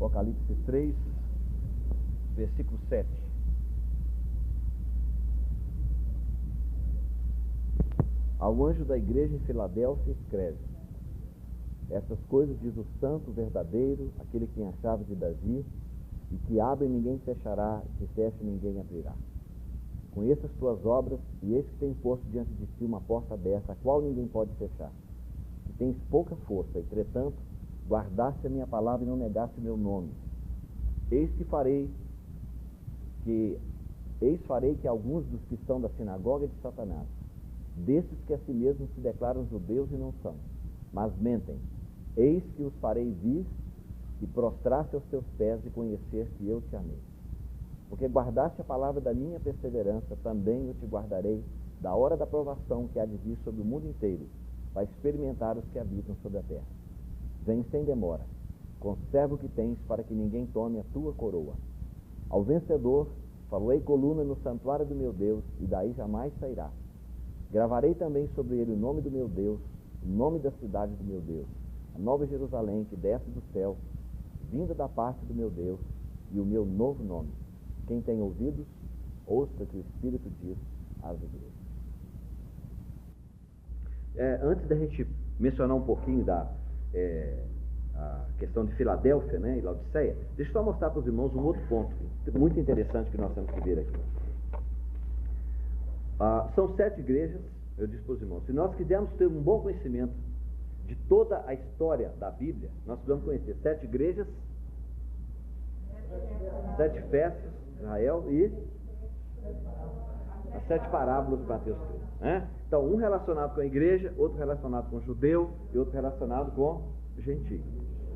Apocalipse 3, versículo 7. Ao anjo da igreja em Filadélfia escreve: essas coisas diz o santo, verdadeiro, aquele que tem a chave de Davi, e que abre ninguém fechará, e que fecha ninguém abrirá. Conheça as tuas obras, e eis que tem posto diante de ti uma porta aberta, a qual ninguém pode fechar. Que tens pouca força, entretanto, guardaste a minha palavra e não negaste meu nome. Eis farei que alguns dos que estão da sinagoga de Satanás, desses que a si mesmos se declaram judeus e não são, mas mentem, eis que os farei vir e prostrar-se aos teus pés e conhecer que eu te amei. Porque guardaste a palavra da minha perseverança, também eu te guardarei da hora da provação que há de vir sobre o mundo inteiro, para experimentar os que habitam sobre a terra. Vem sem demora, conserva o que tens, para que ninguém tome a tua coroa. Ao vencedor, farei coluna no santuário do meu Deus, e daí jamais sairá. Gravarei também sobre ele o nome do meu Deus, o nome da cidade do meu Deus, a nova Jerusalém que desce do céu, vinda da parte do meu Deus, e o meu novo nome. Quem tem ouvidos, ouça o que o Espírito diz às igrejas. Antes da gente mencionar um pouquinho a questão de Filadélfia, né, e Laodiceia, deixa eu só mostrar para os irmãos um outro ponto muito interessante que nós temos que ver aqui. São 7 igrejas, eu disse para os irmãos, se nós quisermos ter um bom conhecimento de toda a história da Bíblia, nós precisamos conhecer 7 igrejas, 7 festas, Israel, e as 7 parábolas de Mateus 3. Né? Então, um relacionado com a igreja, outro relacionado com o judeu e outro relacionado com o gentio.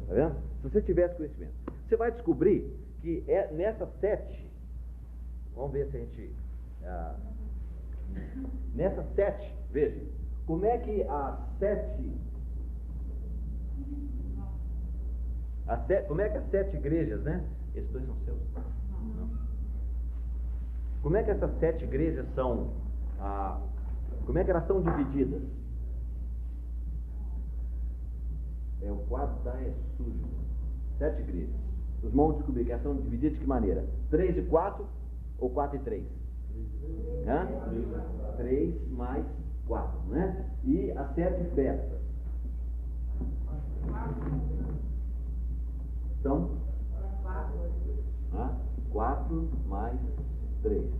Está vendo? Se você tiver esse conhecimento, você vai descobrir que nessas 7, vamos ver se a gente... nessas 7, veja, como é que como é que as 7 igrejas, né? Esses 2 são seus? Não. Como é que essas 7 igrejas são, como é que elas são divididas? O quadro é sujo. 7 igrejas. Os irmãos descobriram que elas são divididas de que maneira? 3 e 4 ou 4 e 3? 3 mais 4, né? E as 7 festas são 4 mais 3.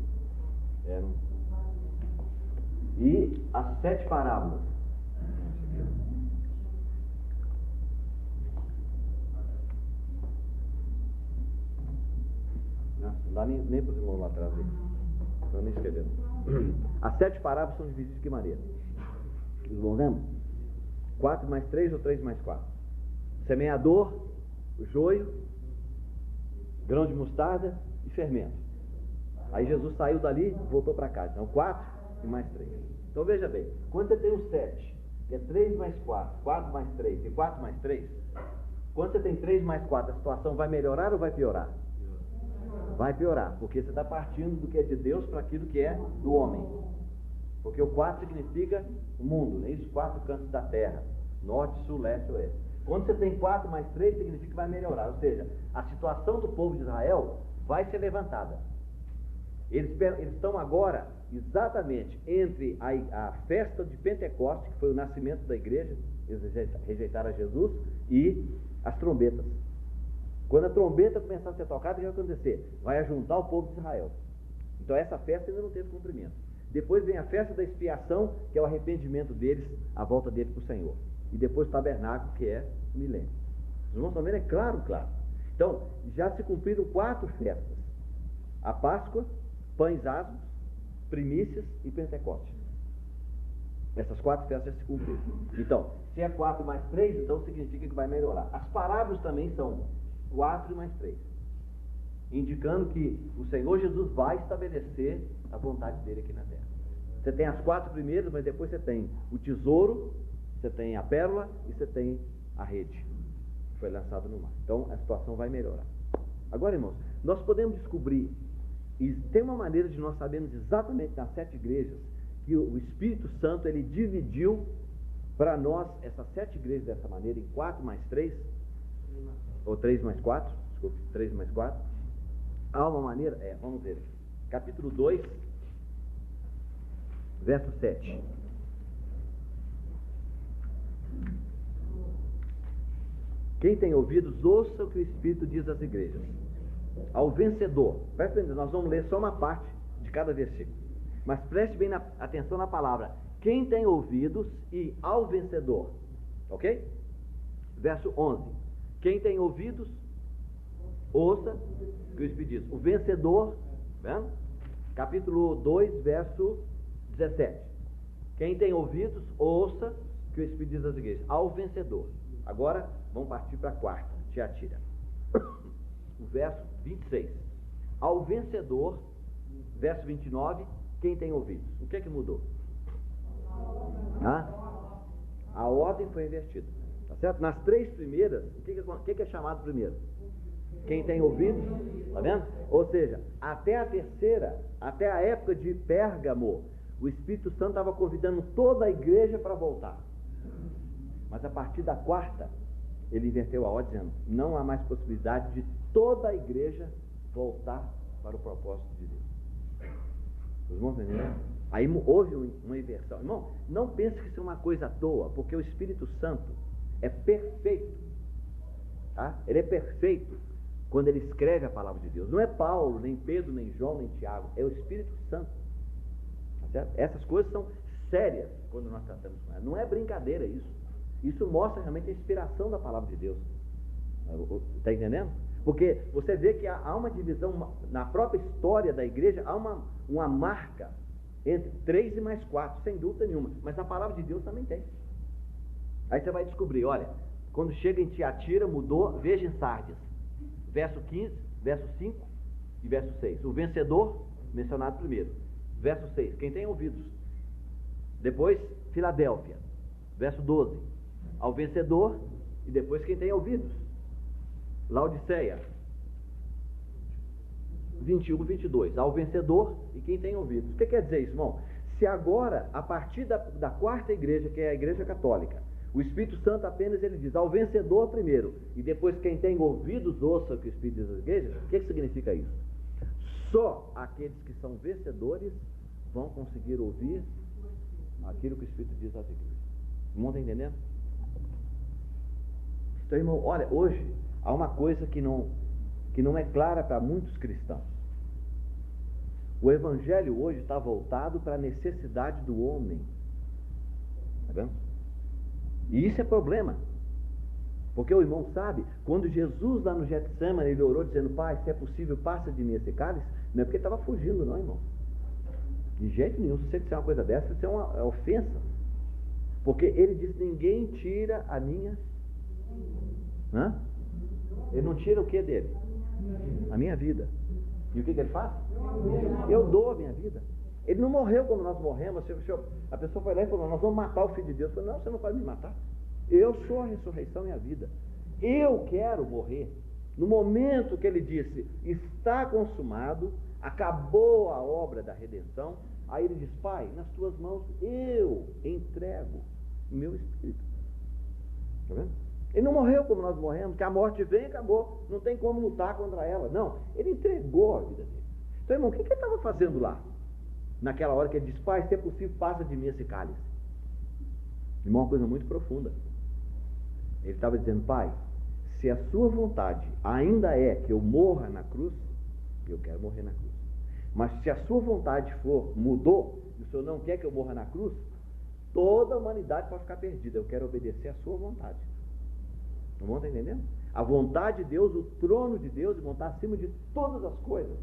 E as 7 parábolas. Não dá nem para os irmãos lá atrás. Estou nem escrevendo. As 7 parábolas são divididas de que maneira? Os irmãos lembram? 4 mais 3 ou 3 mais 4? Semeador, o joio, grão de mostarda e fermento. Aí Jesus saiu dali e voltou para casa. Então 4 e mais 3. Então veja bem, quando você tem o 7, que é 3 mais 4, 4 mais 3 e 4 mais 3, quando você tem 3 mais 4, a situação vai melhorar ou vai piorar? Vai piorar, porque você está partindo do que é de Deus para aquilo que é do homem. Porque o 4 significa o mundo, né? Isso, 4 cantos da terra, norte, sul, leste, oeste. Quando você tem 4 mais 3, significa que vai melhorar, ou seja, a situação do povo de Israel vai ser levantada. Eles estão agora exatamente entre a festa de Pentecostes, que foi o nascimento da igreja, eles rejeitaram a Jesus, e as trombetas. Quando a trombeta começar a ser tocada, o que vai acontecer? Vai ajuntar o povo de Israel. Então essa festa ainda não teve cumprimento. Depois vem a festa da expiação, que é o arrependimento deles, a volta deles para o Senhor. E depois o tabernáculo, que é o milênio. Os irmãos estão vendo? É claro. Então, já se cumpriram 4 festas. A Páscoa, pães asmos, primícias e Pentecostes. Essas 4 festas já se cumpriram. Então, se é 4 mais 3, então significa que vai melhorar. As parábolas também são 4 mais 3, indicando que o Senhor Jesus vai estabelecer a vontade dele aqui na terra. Você tem as 4 primeiras, mas depois você tem o tesouro, você tem a pérola e você tem a rede que foi lançada no mar. Então a situação vai melhorar. Agora, irmãos, nós podemos descobrir, e tem uma maneira de nós sabermos exatamente nas 7 igrejas, que o Espírito Santo ele dividiu para nós essas 7 igrejas dessa maneira, em 4 mais 3, ou 3 mais 4, desculpe, 3 mais 4. Há uma maneira, vamos ver aqui. Capítulo 2, verso 7. Quem tem ouvidos, ouça o que o Espírito diz às igrejas. Ao vencedor, preste atenção, nós vamos ler só uma parte de cada versículo, mas preste bem atenção na palavra. Quem tem ouvidos e ao vencedor, ok? Verso 11. Quem tem ouvidos, ouça o que o Espírito diz. O vencedor, vendo? Capítulo 2, verso 17. Quem tem ouvidos, ouça o que o Espírito diz às igrejas. Ao vencedor. Agora, vamos partir para a quarta, Tiatira. O verso 26. Ao vencedor, verso 29, quem tem ouvidos? O que é que mudou? A ordem foi invertida. Tá certo? Nas 3 primeiras, o que é chamado primeiro? Quem tem ouvidos, tá vendo? Ou seja, até a terceira, até a época de Pérgamo, o Espírito Santo estava convidando toda a igreja para voltar. Mas a partir da quarta, ele inverteu a ordem, dizendo: não há mais possibilidade de toda a igreja voltar para o propósito de Deus. Os irmãos entenderam? Aí houve uma inversão. Irmão, não pense que isso é uma coisa à toa, porque o Espírito Santo é perfeito. Tá? Ele é perfeito quando ele escreve a palavra de Deus. Não é Paulo, nem Pedro, nem João, nem Tiago. É o Espírito Santo. Tá certo? Essas coisas são sérias quando nós tratamos com ela. Não é brincadeira isso. Isso mostra realmente a inspiração da palavra de Deus. Está entendendo? Porque você vê que há uma divisão na própria história da igreja, há uma marca entre 3 e mais 4, sem dúvida nenhuma. Mas na palavra de Deus também tem. Aí você vai descobrir, olha, quando chega em Tiatira, mudou, veja em Sardes. Verso 15, verso 5 e verso 6. O vencedor, mencionado primeiro. Verso 6, quem tem ouvidos. Depois, Filadélfia. Verso 12. Ao vencedor, e depois quem tem ouvidos. Laodiceia. 21, 22. Ao vencedor e quem tem ouvidos. O que quer dizer isso, irmão? Se agora, a partir da quarta igreja, que é a igreja católica, o Espírito Santo apenas ele diz ao vencedor primeiro, e depois quem tem ouvidos ouça o que o Espírito diz às igrejas, o que significa isso? Só aqueles que são vencedores vão conseguir ouvir aquilo que o Espírito diz às igrejas. O mundo está entendendo? Então, irmão, olha, hoje há uma coisa que não é clara para muitos cristãos. O Evangelho hoje está voltado para a necessidade do homem. Está vendo? E isso é problema. Porque o irmão sabe, quando Jesus lá no Getsemane, ele orou dizendo: Pai, se é possível, passa de mim esse cálice, não é porque ele estava fugindo, não, irmão. De jeito nenhum. Se você disser uma coisa dessa, isso é uma ofensa. Porque ele disse: ninguém tira a minha... Ele não tira o que dele? A minha vida. E o que ele faz? Eu dou a minha vida. Ele não morreu como nós morremos. A pessoa foi lá e falou: nós vamos matar o Filho de Deus. Eu falei: não, você não pode me matar. Eu sou a ressurreição e a vida. Eu quero morrer. No momento que ele disse: está consumado, acabou a obra da redenção, aí ele diz: Pai, nas tuas mãos eu entrego o meu espírito. Está vendo? Ele não morreu como nós morremos, que a morte vem e acabou, não tem como lutar contra ela. Não, ele entregou a vida dele. Então, irmão, o que ele estava fazendo lá? Naquela hora que ele disse: Pai, se é possível, passa de mim esse cálice. Irmão, uma coisa muito profunda. Ele estava dizendo: Pai, se a sua vontade ainda é que eu morra na cruz, eu quero morrer na cruz. Mas se a sua vontade mudou, e o Senhor não quer que eu morra na cruz, toda a humanidade pode ficar perdida. Eu quero obedecer a sua vontade. Não vão estar entendendo? A vontade de Deus, o trono de Deus, vão estar acima de todas as coisas.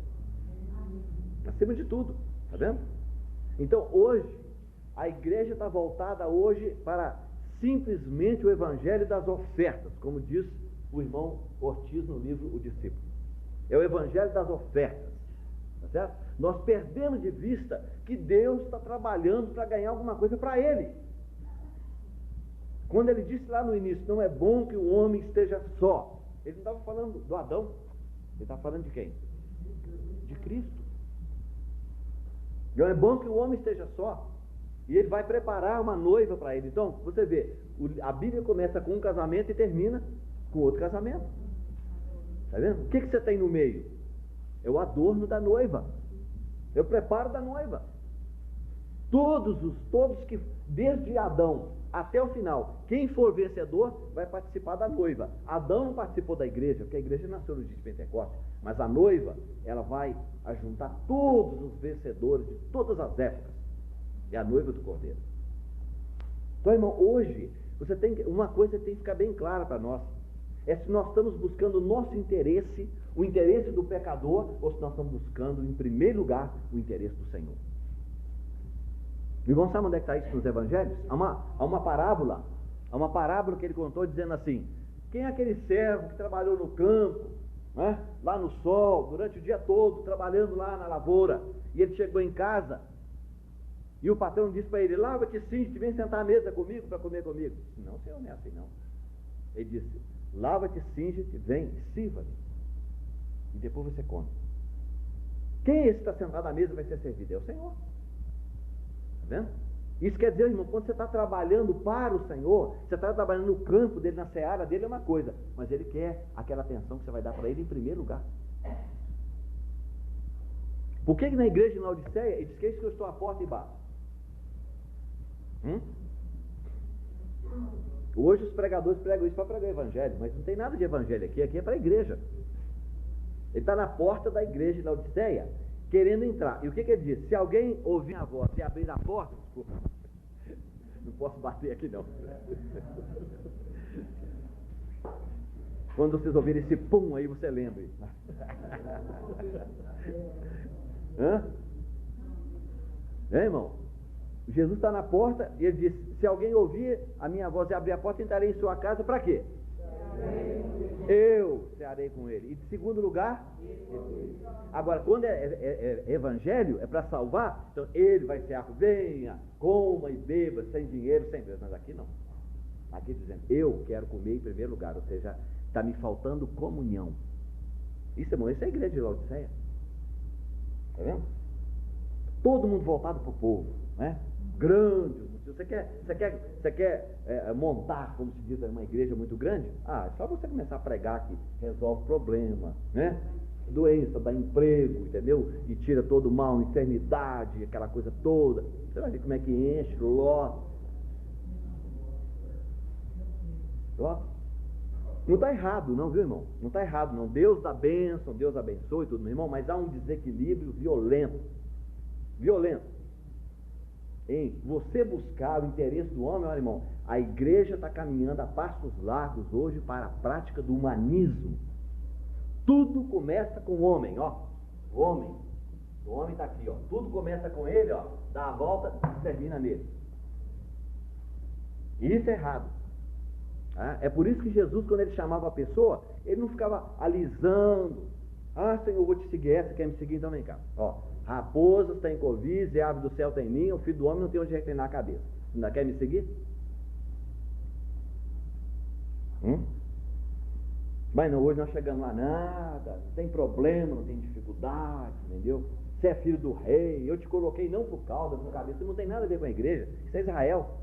Acima de tudo. Está vendo? Então hoje, a igreja está voltada hoje para simplesmente o evangelho das ofertas, como diz o irmão Ortiz no livro O Discípulo. É o evangelho das ofertas. Tá certo? Nós perdemos de vista que Deus está trabalhando para ganhar alguma coisa para Ele. Quando ele disse lá no início: não é bom que o homem esteja só, ele não estava falando do Adão, ele estava falando de quem? De Cristo. Não é bom que o homem esteja só, e ele vai preparar uma noiva para ele. Então, você vê, a Bíblia começa com um casamento e termina com outro casamento. Está vendo? O que você tem no meio? É o adorno da noiva. É o preparo da noiva. Todos que, desde Adão até o final, quem for vencedor vai participar da noiva. Adão não participou da igreja, porque a igreja nasceu no dia de Pentecostes, mas a noiva, ela vai ajuntar todos os vencedores de todas as épocas. É a noiva do Cordeiro. Então, irmão, hoje, uma coisa tem que ficar bem clara para nós. É se nós estamos buscando o nosso interesse, o interesse do pecador, ou se nós estamos buscando, em primeiro lugar, o interesse do Senhor. Irmão, sabe onde é que está isso nos evangelhos? Há uma parábola que ele contou dizendo assim: quem é aquele servo que trabalhou no campo, né, lá no sol, durante o dia todo, trabalhando lá na lavoura, e ele chegou em casa, e o patrão disse para ele: lava-te, cinge-te, vem sentar à mesa comigo para comer comigo. Não, senhor, não é assim não. Ele disse: lava-te, cinge-te, vem, sirva-me, e depois você come. Quem é esse que está sentado à mesa e vai ser servido? É o Senhor. Está vendo? Isso quer dizer, irmão, quando você está trabalhando para o Senhor, você está trabalhando no campo dele, na seara dele, é uma coisa, mas ele quer aquela atenção que você vai dar para ele em primeiro lugar. Por que na igreja de Laodiceia ele diz que é isso que eu estou à porta e bato? Hoje os pregadores pregam isso para pregar o evangelho, mas não tem nada de evangelho aqui é para a igreja. Ele está na porta da igreja de Laodiceia, querendo entrar. E o que ele diz? Se alguém ouvir a voz e abrir a porta, desculpa, não posso bater aqui não. Quando vocês ouvirem esse pum aí, você lembre. Hã? Irmão? Jesus está na porta e ele diz: se alguém ouvir a minha voz e abrir a porta, entrarei em sua casa, para quê? Eu cearei com ele. E de segundo lugar, agora, quando é evangelho, é para salvar, então ele vai cear, venha, coma e beba, sem dinheiro, sem preço. Mas aqui não. Aqui dizendo: eu quero comer em primeiro lugar, ou seja, está me faltando comunhão. Isso é a igreja de Laodiceia. Está vendo? Todo mundo voltado para o povo, né? Grande. Você quer montar, como se diz, uma igreja muito grande? É só você começar a pregar que resolve problema, né? Doença, dá emprego, entendeu? E tira todo o mal, enfermidade, aquela coisa toda. Você vai ver como é que enche, lota. Não está errado não, viu, irmão? Não está errado não. Deus dá bênção, Deus abençoe tudo, meu irmão, mas há um desequilíbrio violento. Em você buscar o interesse do homem, olha, irmão, a igreja está caminhando a passos largos hoje para a prática do humanismo. Tudo começa com o homem, ó. O homem está aqui, ó. Tudo começa com ele, ó. Dá a volta e termina nele. E isso é errado. É por isso que Jesus, quando ele chamava a pessoa, ele não ficava alisando. Senhor, eu vou te seguir, você quer me seguir? Então vem cá. Ó, raposas tem covis, e ave do céu tem ninho, o filho do homem não tem onde reclinar a cabeça. Ainda quer me seguir? Mas não, hoje nós chegamos lá, nada, não tem problema, não tem dificuldade, entendeu? Você é filho do rei, eu te coloquei não por cauda, por cabeça, isso não tem nada a ver com a igreja, isso é Israel.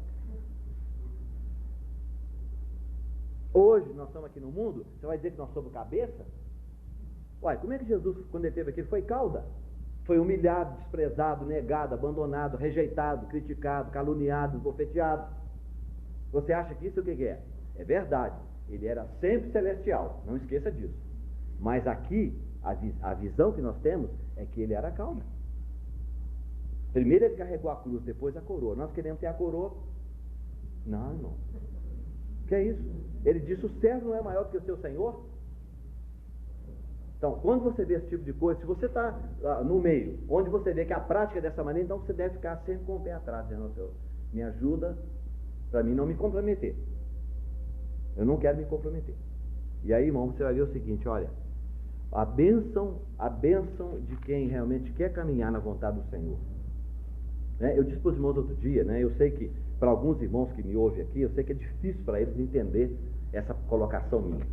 Hoje nós estamos aqui no mundo, você vai dizer que nós somos cabeça? Uai, como é que Jesus, quando ele esteve aqui, foi cauda? Foi humilhado, desprezado, negado, abandonado, rejeitado, criticado, caluniado, esbofeteado. Você acha que isso o que é? É verdade, ele era sempre celestial, não esqueça disso. Mas aqui, a visão que nós temos é que ele era cauda. Primeiro ele carregou a cruz, depois a coroa. Nós queremos ter a coroa? Não, irmão. O que é isso? Ele disse: o servo não é maior do que o seu senhor? Então, quando você vê esse tipo de coisa, se você está no meio, onde você vê que a prática é dessa maneira, então você deve ficar sempre com o pé atrás, dizendo: Senhor, me ajuda para mim não me comprometer. Eu não quero me comprometer. E aí, irmão, você vai ver o seguinte: olha, a bênção de quem realmente quer caminhar na vontade do Senhor. Né? Eu disse para os irmãos outro dia, né? Eu sei que para alguns irmãos que me ouvem aqui, eu sei que é difícil para eles entender essa colocação minha.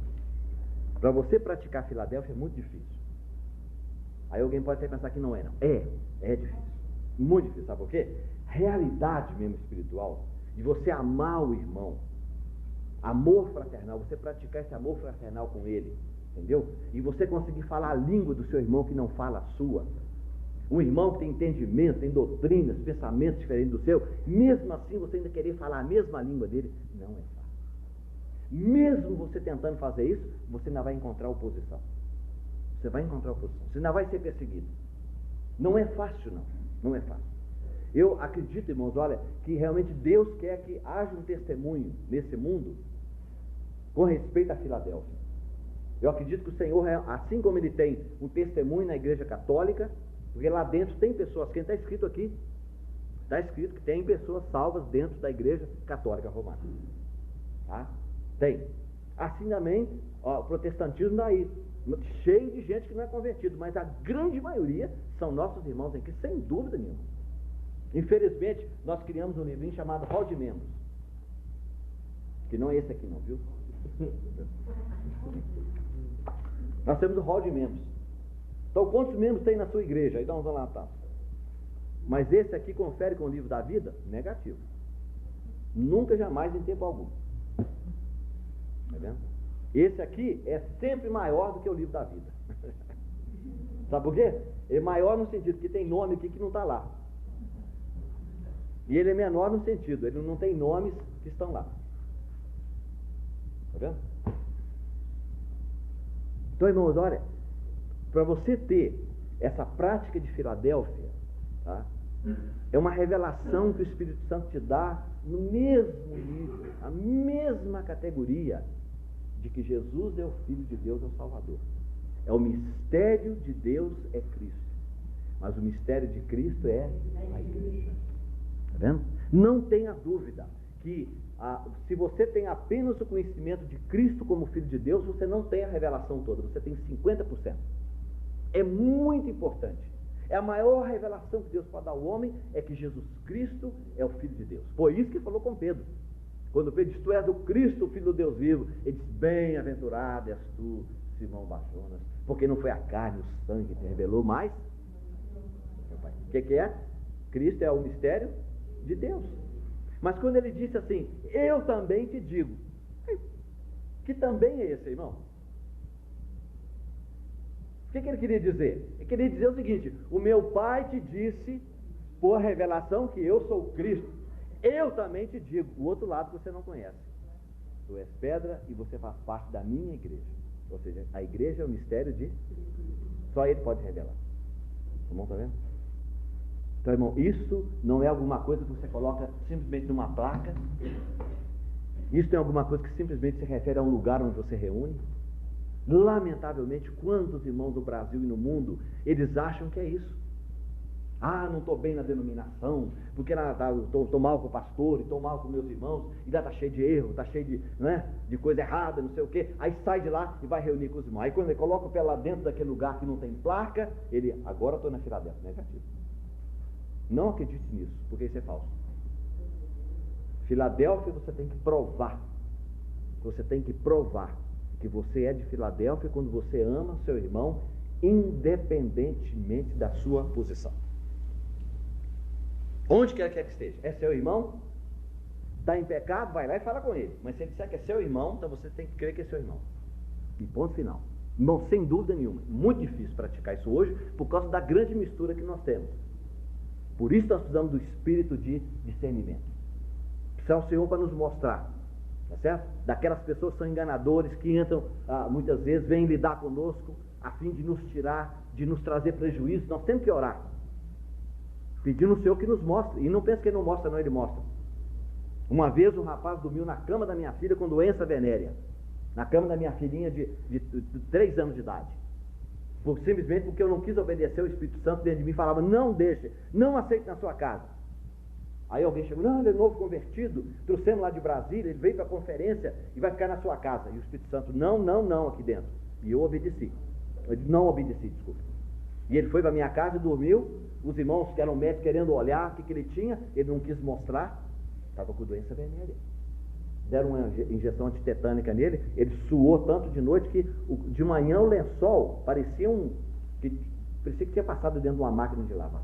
Para você praticar Filadélfia é muito difícil. Aí alguém pode até pensar que não é, não. É difícil. Muito difícil, sabe por quê? Realidade mesmo espiritual, de você amar o irmão, amor fraternal, você praticar esse amor fraternal com ele, Entendeu? E você conseguir falar a língua do seu irmão que não fala a sua. Um irmão que tem entendimento, tem doutrinas, pensamentos diferentes do seu, mesmo assim você ainda querer falar a mesma língua dele, não é fácil. Mesmo você tentando fazer isso, você ainda vai encontrar oposição. Você vai encontrar oposição. Você ainda vai ser perseguido. Não é fácil, não. Não é fácil. Eu acredito, irmãos, olha, que realmente Deus quer que haja um testemunho nesse mundo com respeito a Filadélfia. Eu acredito que o Senhor, assim como Ele tem um testemunho na Igreja Católica, porque lá dentro tem pessoas, quem está escrito aqui, está escrito que tem pessoas salvas dentro da Igreja Católica Romana. Tá? Tem. Assim também, ó, o protestantismo daí, cheio de gente que não é convertido, mas a grande maioria são nossos irmãos aqui, sem dúvida nenhuma. Infelizmente, nós criamos um livrinho chamado Hall de Membros, que não é esse aqui não, viu? Nós temos o Hall de Membros. Então, quantos membros tem na sua igreja? Aí nós vamos lá, tá. Mas esse aqui confere com o livro da vida? Negativo. Nunca, jamais, em tempo algum. Tá vendo? Esse aqui é sempre maior do que o livro da vida. Sabe por quê? Ele é maior no sentido que tem nome aqui que não está lá. E ele é menor no sentido, ele não tem nomes que estão lá. Tá vendo? Então, irmãos, olha, para você ter essa prática de Filadélfia, tá? É uma revelação que o Espírito Santo te dá no mesmo nível, a mesma categoria de que Jesus é o Filho de Deus, é o Salvador. É o mistério de Deus é Cristo, mas o mistério de Cristo é a igreja. Está vendo? Não tenha dúvida que se você tem apenas o conhecimento de Cristo como Filho de Deus, você não tem a revelação toda, você tem 50%. É muito importante. É a maior revelação que Deus pode dar ao homem, é que Jesus Cristo é o Filho de Deus. Foi isso que falou com Pedro. Quando Pedro disse, tu és o Cristo, o Filho do Deus vivo, ele disse, bem-aventurado és tu, Simão Barjonas, porque não foi a carne, o sangue que te revelou, mas o que é? Cristo é o mistério de Deus. Mas quando ele disse assim, eu também te digo, que também é esse, irmão? O que ele queria dizer? Ele queria dizer o seguinte, o meu pai te disse, por revelação, que eu sou Cristo. Eu também te digo, o outro lado que você não conhece. Tu és pedra e você faz parte da minha igreja. Ou seja, a igreja é o mistério de... Só ele pode revelar. Tá bom, tá vendo? Então, irmão, isso não é alguma coisa que você coloca simplesmente numa placa. Isso não é alguma coisa que simplesmente se refere a um lugar onde você reúne. Lamentavelmente, quantos irmãos no Brasil e no mundo, eles acham que é isso. Ah, não estou bem na denominação, porque estou mal com o pastor, estou mal com meus irmãos, e lá está cheio de erro, está cheio de, de coisa errada, não sei o quê. Aí sai de lá e vai reunir com os irmãos. Aí quando ele coloca o pé lá dentro daquele lugar que não tem placa, ele, agora estou na Filadélfia. Negativo. Não acredite nisso, porque isso é falso. Filadélfia você tem que provar. Você tem que provar que você é de Filadélfia quando você ama seu irmão, independentemente da sua posição. Onde quer que esteja, é seu irmão, está em pecado, vai lá e fala com ele. Mas se ele disser que é seu irmão, então você tem que crer que é seu irmão. E ponto final. Irmão, sem dúvida nenhuma, muito difícil praticar isso hoje, por causa da grande mistura que nós temos. Por isso nós precisamos do espírito de discernimento. Precisamos do Senhor para nos mostrar, tá certo? Daquelas pessoas que são enganadores, que entram, muitas vezes, vêm lidar conosco, a fim de nos tirar, de nos trazer prejuízo. Nós temos que orar, pedindo ao Senhor que nos mostre. E não pense que ele não mostra, não, ele mostra. Uma vez um rapaz dormiu na cama da minha filha com doença venérea, na cama da minha filhinha de 3 anos de idade, simplesmente porque eu não quis obedecer. O Espírito Santo dentro de mim falava, não deixe, não aceite na sua casa. Aí alguém chegou, não, ele é novo convertido, trouxemos lá de Brasília, ele veio para a conferência e vai ficar na sua casa. E o Espírito Santo, não, aqui dentro. E eu obedeci. Eu não obedeci, desculpa. E ele foi para a minha casa e dormiu. Os irmãos que eram médicos querendo olhar o que ele tinha, ele não quis mostrar, estava com doença venérea. Deram uma injeção antitetânica nele, ele suou tanto de noite que de manhã o lençol parecia que tinha passado dentro de uma máquina de lavar.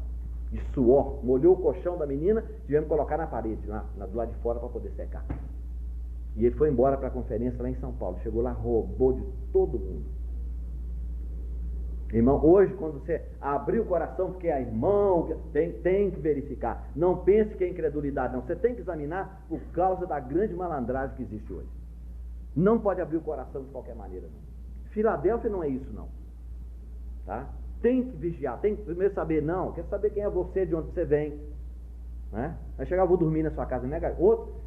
De suor, molhou o colchão da menina, tivemos que colocar na parede, do lado de fora para poder secar. E ele foi embora para a conferência lá em São Paulo, chegou lá, roubou de todo mundo. Irmão, hoje quando você abrir o coração, porque é irmão, tem que verificar. Não pense que é incredulidade, não. Você tem que examinar por causa da grande malandragem que existe hoje. Não pode abrir o coração de qualquer maneira, não. Filadélfia não é isso, não. Tá? Tem que vigiar, tem que primeiro saber, não, quer saber quem é você, de onde você vem. Né? Vai chegar, vou dormir na sua casa, né?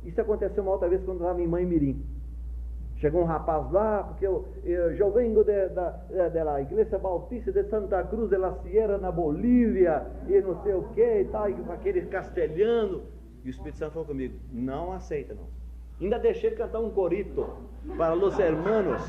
Isso aconteceu uma outra vez quando eu estava em Mãe-Mirim. Chegou um rapaz lá, porque eu venho da Igreja Bautista de Santa Cruz de la Sierra, na Bolívia, e não sei o que e tal, e com aquele castelhano. E o Espírito Santo falou comigo, não aceita, não. Ainda deixei ele cantar um corito para os hermanos.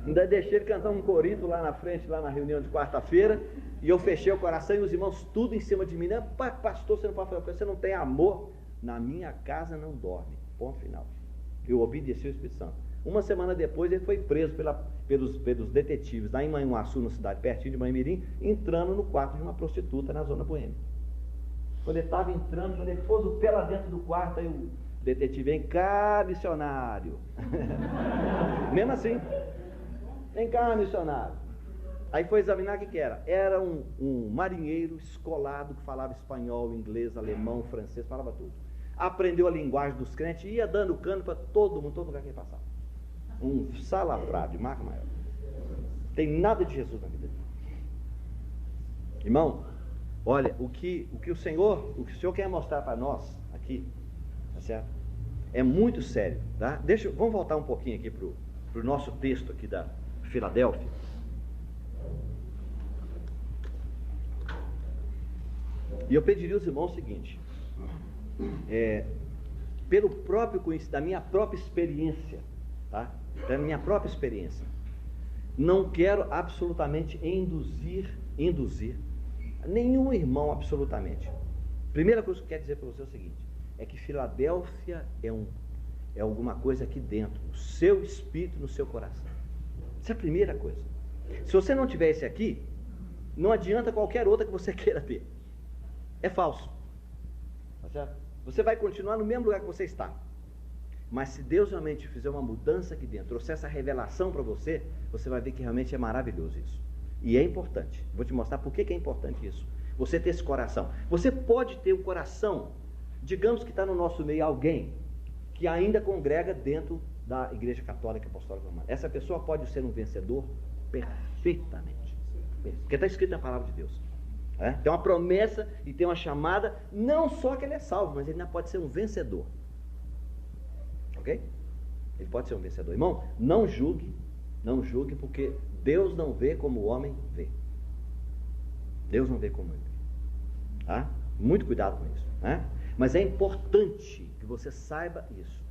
Ainda deixei ele cantar um corito lá na frente, lá na reunião de quarta-feira, e eu fechei o coração e os irmãos tudo em cima de mim. Não, pastor, você não pode falar, você não tem amor. Na minha casa não dorme, ponto final. Eu obedeci ao Espírito Santo. Uma semana depois ele foi preso pelos detetives lá em Manhuaçu, na cidade pertinho de Mãe-Mirim, entrando no quarto de uma prostituta na zona boêmia. Quando ele estava entrando, quando ele pôs o pé lá dentro do quarto, aí o detetive, vem cá, missionário. Mesmo assim, vem cá, missionário. Aí foi examinar o que era. Era um marinheiro escolado que falava espanhol, inglês, alemão, francês, falava tudo. Aprendeu a linguagem dos crentes e ia dando cano para todo mundo, todo lugar que ele passava. Um salafrário de marca maior. Tem nada de Jesus na vida dele. Irmão, olha, o que o Senhor quer mostrar para nós aqui, tá certo? É muito sério, tá? Vamos voltar um pouquinho aqui pro nosso texto aqui da Filadélfia. E eu pediria aos irmãos o seguinte, pelo próprio conhecimento, da minha própria experiência, tá? Da minha própria experiência, não quero absolutamente induzir nenhum irmão absolutamente. Primeira coisa que eu quero dizer para você é o seguinte, é que Filadélfia é alguma coisa aqui dentro, no seu espírito, no seu coração. Essa é a primeira coisa. Se você não tiver esse aqui, não adianta qualquer outra que você queira ter. É falso. Tá certo? Você vai continuar no mesmo lugar que você está. Mas se Deus realmente fizer uma mudança aqui dentro, trouxer essa revelação para você, você vai ver que realmente é maravilhoso isso. E é importante. Vou te mostrar por que é importante isso. Você ter esse coração. Você pode ter um coração, digamos que está no nosso meio alguém que ainda congrega dentro da Igreja Católica Apostólica Romana. Essa pessoa pode ser um vencedor perfeitamente. Porque está escrito na palavra de Deus. Tem uma promessa e tem uma chamada, não só que ele é salvo, mas ele ainda pode ser um vencedor. Ok? Ele pode ser um vencedor. Irmão, não julgue, porque Deus não vê como o homem vê. Deus não vê como ele vê. Tá? Muito cuidado com isso. Mas é importante que você saiba isso,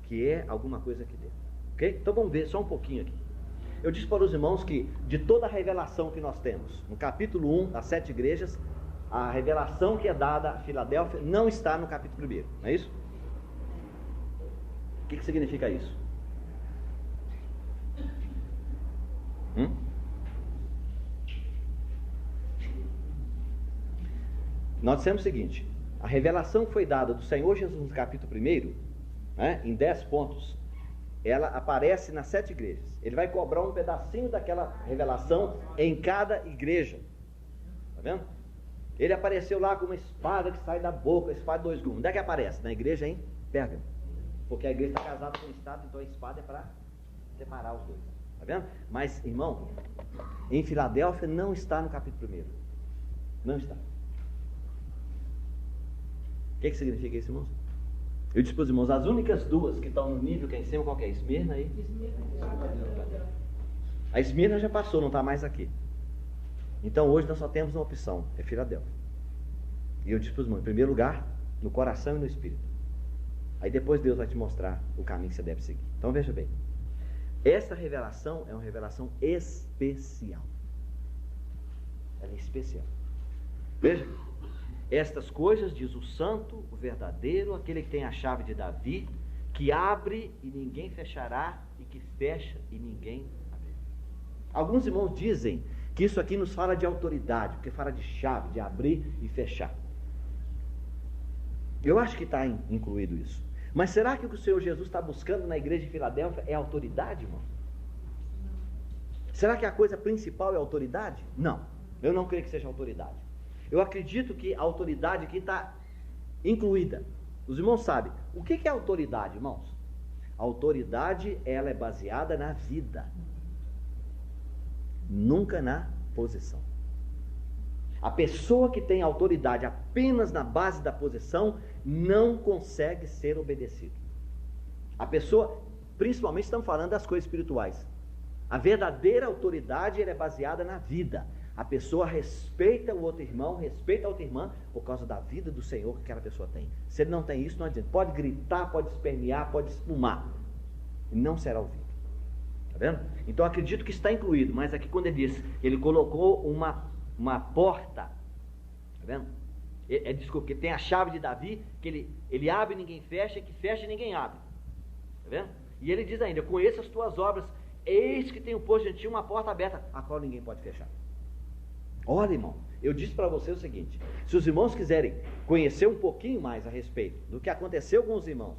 que é alguma coisa aqui dentro. Ok? Então vamos ver só um pouquinho aqui. Eu disse para os irmãos que de toda a revelação que nós temos, no capítulo 1 das 7 igrejas, a revelação que é dada a Filadélfia não está no capítulo 1, não é isso? O que significa isso? Nós dissemos o seguinte, a revelação que foi dada do Senhor Jesus no capítulo 1, em 10 pontos, ela aparece nas 7 igrejas. Ele vai cobrar um pedacinho daquela revelação em cada igreja. Está vendo? Ele apareceu lá com uma espada que sai da boca, a espada de 2 gumes. Onde é que aparece? Na igreja em Pérgamo. Porque a igreja está casada com o Estado, então a espada é para separar os dois. Está vendo? Mas, irmão, em Filadélfia não está no capítulo 1. Não está. O que significa isso, irmãos? Eu disse para os irmãos, as únicas duas que estão no nível que é em cima, qual que é? Esmirna aí? A Esmirna já passou, não está mais aqui. Então hoje nós só temos uma opção, é Filadélfia. E eu disse para os irmãos, em primeiro lugar, no coração e no espírito. Aí depois Deus vai te mostrar o caminho que você deve seguir. Então veja bem, essa revelação é uma revelação especial. Ela é especial. Veja. Estas coisas diz o santo, o verdadeiro, aquele que tem a chave de Davi, que abre e ninguém fechará, e que fecha e ninguém abrirá. Alguns irmãos dizem que isso aqui nos fala de autoridade, porque fala de chave, de abrir e fechar. Eu acho que está incluído isso. Mas será que o que o Senhor Jesus está buscando na igreja de Filadélfia é autoridade, irmão? Será que a coisa principal é autoridade? Não, eu não creio que seja autoridade. Eu acredito que a autoridade aqui está incluída. Os irmãos sabem. O que é autoridade, irmãos? A autoridade, ela é baseada na vida, nunca na posição. A pessoa que tem autoridade apenas na base da posição não consegue ser obedecido. A pessoa, principalmente estamos falando das coisas espirituais. A verdadeira autoridade, ela é baseada na vida. A pessoa respeita o outro irmão, respeita a outra irmã por causa da vida do Senhor que aquela pessoa tem. Se ele não tem isso, não adianta. Pode gritar, pode espernear, pode espumar, e não será ouvido. Está vendo? Então acredito que está incluído. Mas aqui quando ele diz, ele colocou uma porta. Está vendo? Desculpa, que tem a chave de Davi, que ele abre e ninguém fecha, que fecha e ninguém abre. Está vendo? E ele diz ainda, eu conheço as tuas obras, eis que tenho posto diante de ti uma porta aberta, a qual ninguém pode fechar. Olha, irmão, eu disse para você o seguinte, se os irmãos quiserem conhecer um pouquinho mais a respeito do que aconteceu com os irmãos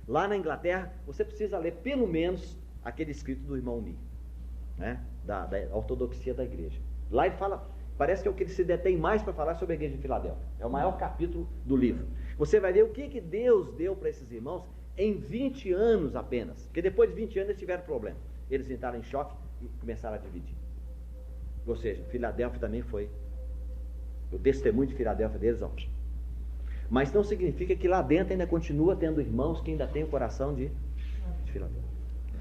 lá na Inglaterra, você precisa ler pelo menos aquele escrito do irmão Ni, né? da ortodoxia da igreja. Lá ele fala, parece que é o que ele se detém mais para falar sobre a igreja de Filadélfia. É o maior capítulo do livro. Você vai ver o que Deus deu para esses irmãos em 20 anos apenas. Porque depois de 20 anos eles tiveram problema. Eles entraram em choque e começaram a dividir. Ou seja, Filadélfia também foi. O testemunho de Filadélfia deles, ó. Mas não significa que lá dentro ainda continua tendo irmãos que ainda têm o coração de Filadélfia.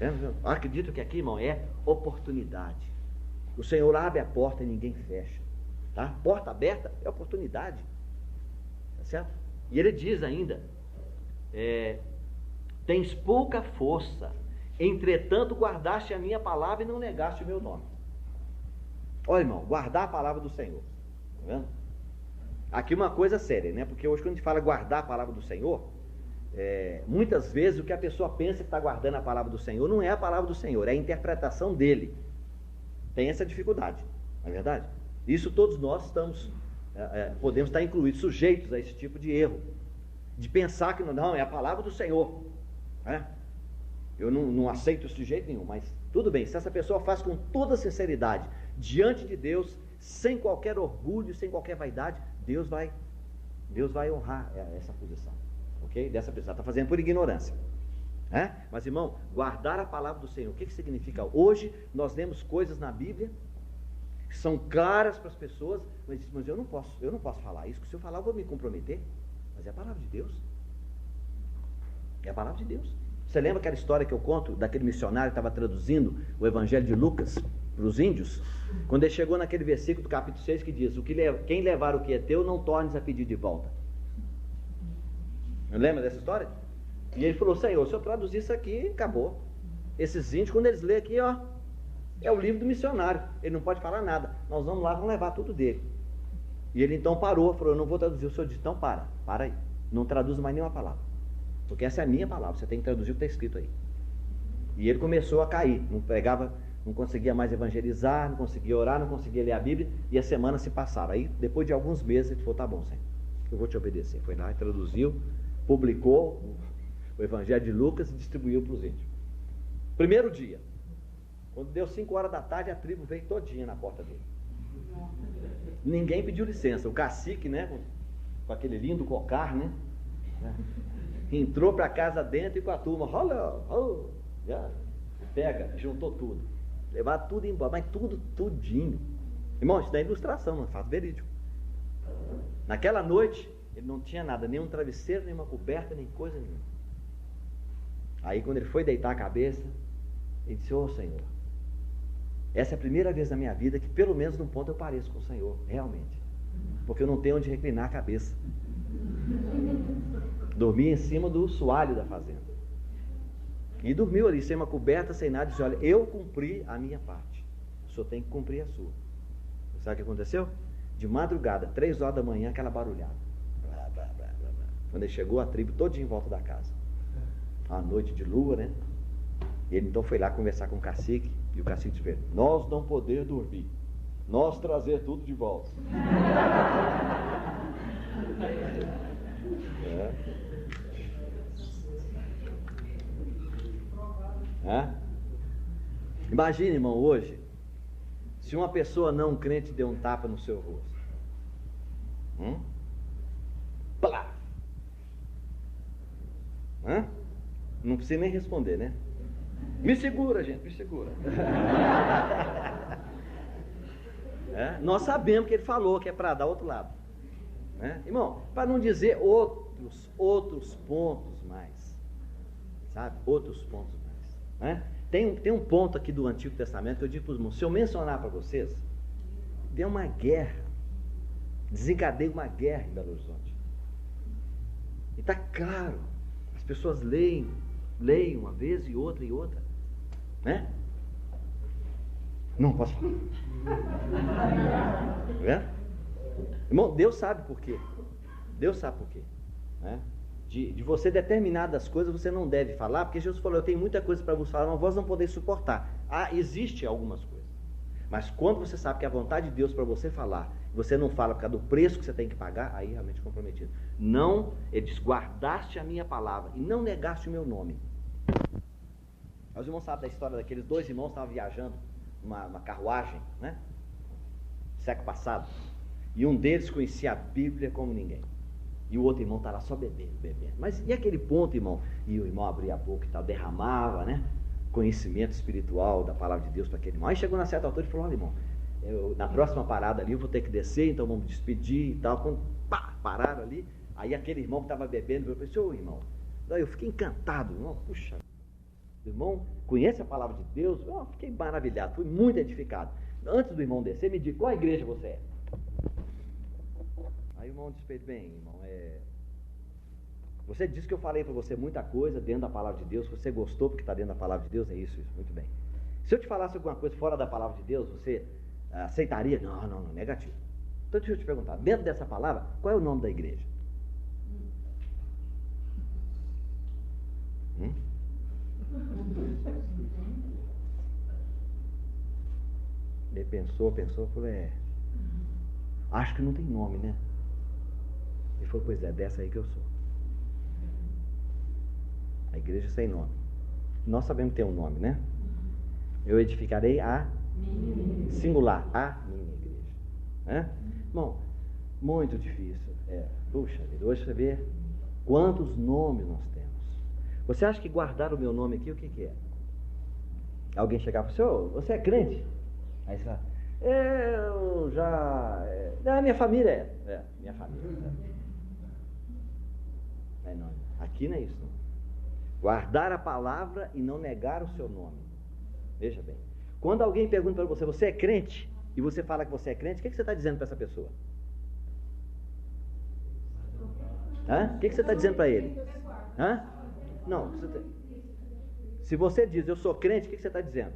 Eu acredito que aqui, irmão, é oportunidade. O Senhor abre a porta e ninguém fecha. Tá? Porta aberta é oportunidade. Tá certo? E ele diz ainda, tens pouca força, entretanto guardaste a minha palavra e não negaste o meu nome. Olha, irmão, guardar a palavra do Senhor. Tá vendo? Aqui uma coisa séria, né? Porque hoje quando a gente fala guardar a palavra do Senhor, muitas vezes o que a pessoa pensa que está guardando a palavra do Senhor não é a palavra do Senhor, é a interpretação dele. Tem essa dificuldade, não é verdade? Isso todos nós podemos estar incluídos, sujeitos a esse tipo de erro, de pensar que não é a palavra do Senhor, né? Eu não aceito isso de jeito nenhum, mas tudo bem, se essa pessoa faz com toda sinceridade, diante de Deus, sem qualquer orgulho, sem qualquer vaidade, Deus vai honrar essa posição, ok? Dessa pessoa, está fazendo por ignorância. Mas irmão, guardar a palavra do Senhor, o que significa? Hoje nós lemos coisas na Bíblia que são claras para as pessoas, mas eu não posso falar isso, porque se eu falar eu vou me comprometer. Mas é a palavra de Deus. É a palavra de Deus. Você lembra aquela história que eu conto daquele missionário que estava traduzindo o Evangelho de Lucas para os índios? Quando ele chegou naquele versículo do capítulo 6 que diz, quem levar o que é teu, não tornes a pedir de volta. Lembra dessa história? E ele falou, Senhor, se eu traduzir isso aqui, acabou. Esses índios, quando eles lêem aqui, ó, é o livro do missionário, ele não pode falar nada, nós vamos lá, vamos levar tudo dele. E ele então parou, falou, eu não vou traduzir. O Senhor disse, então para aí, não traduza mais nenhuma palavra, porque essa é a minha palavra, você tem que traduzir o que está escrito aí. E ele começou a cair, não conseguia mais evangelizar, não conseguia orar, não conseguia ler a Bíblia, e as semanas se passaram. Aí depois de alguns meses ele falou, tá bom, Senhor, eu vou te obedecer. Foi lá e traduziu, publicou o Evangelho de Lucas e distribuiu para os índios. Primeiro dia, quando deu 5 horas da tarde, a tribo veio todinha na porta dele. Ninguém pediu licença. O cacique, né, com aquele lindo cocar, né, entrou para casa dentro e com a turma, pega, juntou tudo, levaram tudo embora, mas tudinho. Irmão, isso é ilustração, não é fato verídico. Naquela noite, ele não tinha nada, nem um travesseiro, nem uma coberta, nem coisa nenhuma. Aí quando ele foi deitar a cabeça, ele disse, Senhor, essa é a primeira vez na minha vida que pelo menos num ponto eu pareço com o Senhor, realmente, porque eu não tenho onde reclinar a cabeça. Dormi em cima do soalho da fazenda, e dormiu ali sem uma coberta, sem nada, e disse, olha, eu cumpri a minha parte, o senhor tem que cumprir a sua. Sabe o que aconteceu? De madrugada, 3 horas da manhã, aquela barulhada, blá, blá, blá, blá, blá. Quando ele chegou, a tribo todinha em volta da casa, a noite de lua, né? Ele então foi lá conversar com o cacique, e o cacique disse, nós não poder dormir, nós trazer tudo de volta. Imagine, irmão, hoje, se uma pessoa não crente deu um tapa no seu rosto. Plá! Não precisa nem responder, né? Me segura, gente, me segura. Nós sabemos que ele falou que é para dar outro lado. Irmão, para não dizer outros pontos mais. Sabe? Outros pontos mais. Tem um ponto aqui do Antigo Testamento que eu digo para os irmãos, se eu mencionar para vocês, deu uma guerra, desencadeia uma guerra em Belo Horizonte. E está claro, as pessoas leem uma vez e outra, Não posso falar. Irmão, Deus sabe por quê. De você determinadas coisas você não deve falar, porque Jesus falou, eu tenho muita coisa para vos falar, mas vós não podeis suportar. Existe algumas coisas. Mas quando você sabe que é a vontade de Deus para você falar, você não fala por causa do preço que você tem que pagar, aí realmente é comprometido. Não, ele diz, guardaste a minha palavra e não negaste o meu nome. Os irmãos sabem da história daqueles dois irmãos que estavam viajando uma carruagem, século passado, e um deles conhecia a Bíblia como ninguém, e o outro irmão está lá só bebendo. Mas e aquele ponto, irmão? E o irmão abria a boca e tal, derramava, conhecimento espiritual da palavra de Deus para aquele irmão. Aí chegou na certa altura e falou, olha, irmão, na próxima parada ali eu vou ter que descer, então vamos despedir e tal. Quando pararam ali, aí aquele irmão que estava bebendo, eu pensei, ô irmão, eu fiquei encantado, irmão, puxa, o irmão conhece a palavra de Deus, eu fiquei maravilhado, fui muito edificado. Antes do irmão descer, me diga, qual igreja você é? Aí o irmão disse, bem, irmão, você disse que eu falei para você muita coisa dentro da palavra de Deus, você gostou porque está dentro da palavra de Deus, é isso, muito bem. Se eu te falasse alguma coisa fora da palavra de Deus, você aceitaria? Não, negativo. Então deixa eu te perguntar, dentro dessa palavra, qual é o nome da igreja? Ele pensou, falou, acho que não tem nome, né? Ele falou, pois é, dessa aí que eu sou. A igreja sem nome. Nós sabemos que tem um nome, né? Eu edificarei singular, a minha igreja. Bom, muito difícil. Puxa vida, hoje você vê quantos nomes nós temos. Você acha que guardar o meu nome aqui, o que é? Alguém chegar e falar, senhor, você é crente? Aí você fala, eu já... minha família minha família. Não, aqui não é isso, não. Guardar a palavra e não negar o seu nome. Veja bem, quando alguém pergunta para você, você é crente? E você fala que você é crente, o que você está dizendo para essa pessoa? O que você está dizendo para ele? Não, se você diz, eu sou crente, o que você está dizendo?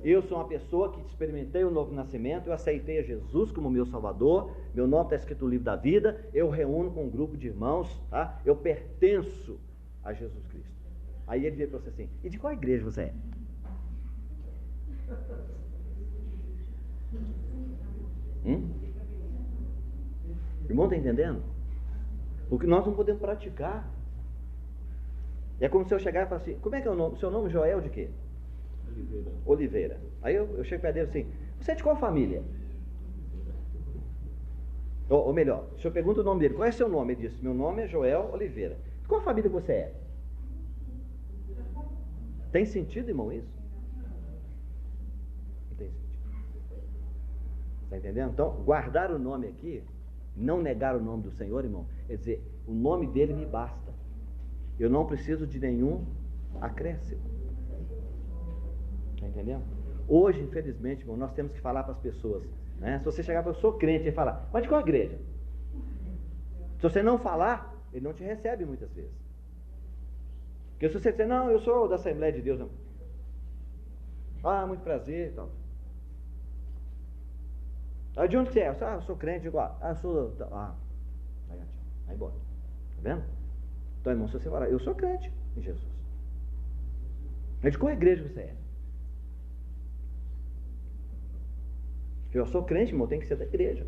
Eu sou uma pessoa que experimentei o novo nascimento, eu aceitei a Jesus como meu Salvador, meu nome está escrito no livro da vida, eu reúno com um grupo de irmãos, eu pertenço a Jesus Cristo. Aí ele diz para você assim, e de qual igreja você é? O irmão está entendendo? Porque nós não podemos praticar. É como se eu chegar e falar assim, como é que é o nome? Seu nome é Joel de quê? Oliveira. Aí eu chego perto dele assim, você é de qual família? Ou melhor, se eu pergunto o nome dele, qual é seu nome? Ele diz, meu nome é Joel Oliveira. De qual família você é? Tem sentido, irmão, isso? Não tem sentido. Está entendendo? Então, guardar o nome aqui, não negar o nome do Senhor, irmão, quer dizer, o nome dele me basta. Eu não preciso de nenhum acréscimo. Está entendendo? Hoje, infelizmente, irmão, nós temos que falar para as pessoas, Se você chegar para eu sou crente e falar, mas de qual igreja? Se você não falar, ele não te recebe muitas vezes. Porque se você disser, não, eu sou da Assembleia de Deus, não. Muito prazer e tal. De onde você é? Eu sou crente, igual. Eu sou. Vai embora. Tá vendo? Então, irmão, se você falar, eu sou crente em Jesus. Mas de qual igreja você é? Eu sou crente, irmão, tem que ser da igreja.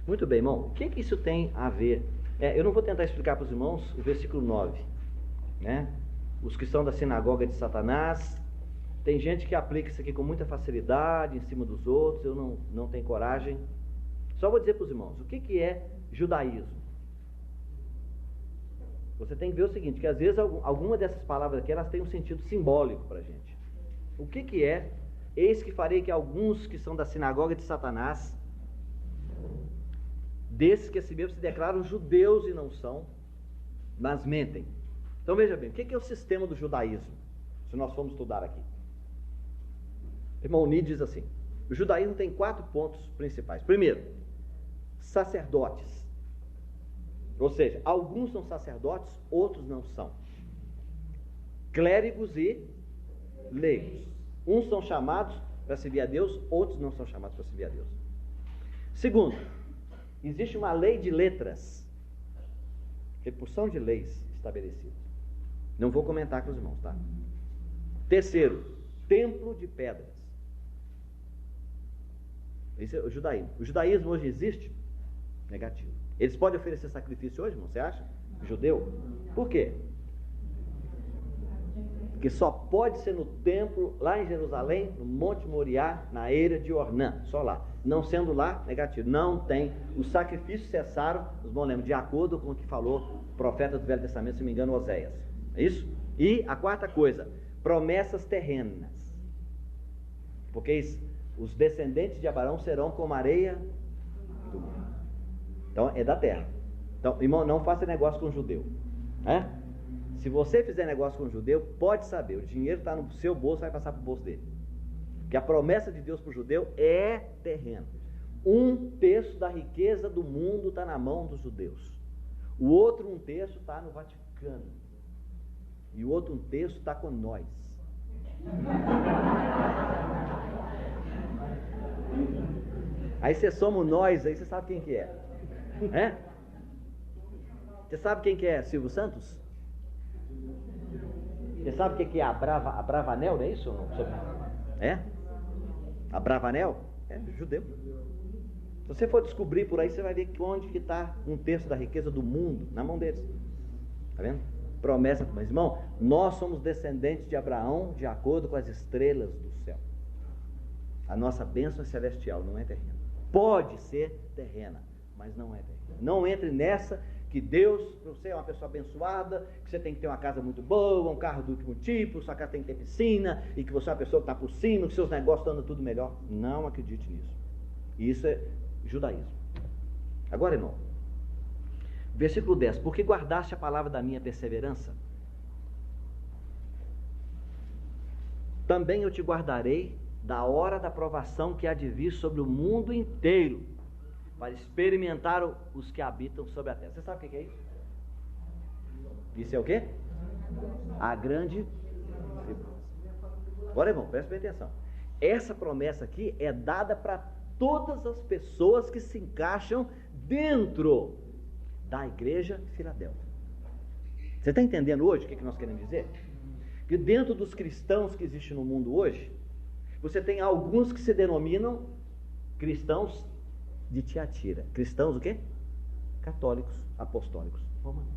Muito bem, irmão. O que isso tem a ver Eu não vou tentar explicar para os irmãos o versículo 9, né? Os que são da sinagoga de Satanás. Tem gente que aplica isso aqui com muita facilidade em cima dos outros. Eu não tenho coragem. Só vou dizer para os irmãos, o que é judaísmo? Você tem que ver o seguinte, que às vezes alguma dessas palavras aqui, elas têm um sentido simbólico para a gente. O que é? Eis que farei que alguns que são da sinagoga de Satanás, desses que assim mesmo se declaram judeus e não são, mas mentem. Então veja bem, o que é o sistema do judaísmo? Se nós formos estudar aqui. O irmão Ni diz assim, o judaísmo tem 4 pontos principais. Primeiro, sacerdotes. Ou seja, alguns são sacerdotes, outros não são. Clérigos e leigos. Uns são chamados para servir a Deus, outros não são chamados para servir a Deus. Segundo, existe uma lei de letras, repulsão de leis estabelecidas. Não vou comentar com os irmãos, tá? Terceiro, templo de pedras. Esse é o judaísmo. O judaísmo hoje existe? Negativo. Eles podem oferecer sacrifício hoje, irmão? Você acha? Judeu? Por quê? Porque só pode ser no templo, lá em Jerusalém, no Monte Moriá, na eira de Ornã, só lá. Não sendo lá, negativo. Não tem. Os sacrifícios cessaram, os irmãos lembram, de acordo com o que falou o profeta do Velho Testamento, se não me engano, Oséias. É isso? E a quarta coisa, promessas terrenas. Porque os descendentes de Abraão serão como areia do mar. Então, é da terra. Então, irmão, não faça negócio com um judeu. Né? Se você fizer negócio com um judeu, pode saber, o dinheiro está no seu bolso, vai passar para o bolso dele. Porque a promessa de Deus para o judeu é terreno. 1/3 da riqueza do mundo está na mão dos judeus. O outro 1/3 está no Vaticano. E o outro 1/3 está com nós. Aí você soma o nós, aí você sabe quem que é. Você sabe quem que é Silvio Santos? Você sabe o que é a Bravanel, não é isso? A Bravanel? É judeu. Se você for descobrir por aí, você vai ver que onde que está 1/3 da riqueza do mundo, na mão deles. Está vendo? Promessa, mas irmão, nós somos descendentes de Abraão de acordo com as estrelas do céu. A nossa bênção é celestial, não é terrena. Pode ser terrena, mas não é terrena. Não entre nessa que Deus, você é uma pessoa abençoada, que você tem que ter uma casa muito boa, um carro do último tipo, sua casa tem que ter piscina, e que você é uma pessoa que está por cima, que seus negócios estão andando tudo melhor. Não acredite nisso. Isso é judaísmo. Agora, irmão, versículo 10. Porque guardaste a palavra da minha perseverança, também eu te guardarei da hora da provação que há de vir sobre o mundo inteiro, para experimentar os que habitam sobre a terra. Você sabe o que é isso? Isso é o quê? A grande tribulação. Agora, irmão, presta bem atenção. Essa promessa aqui é dada para todas as pessoas que se encaixam dentro da igreja de Filadélfia. Você está entendendo hoje o que nós queremos dizer? Que dentro dos cristãos que existem no mundo hoje, você tem alguns que se denominam cristãos de Tiatira. Cristãos o quê? Católicos, apostólicos, romanos.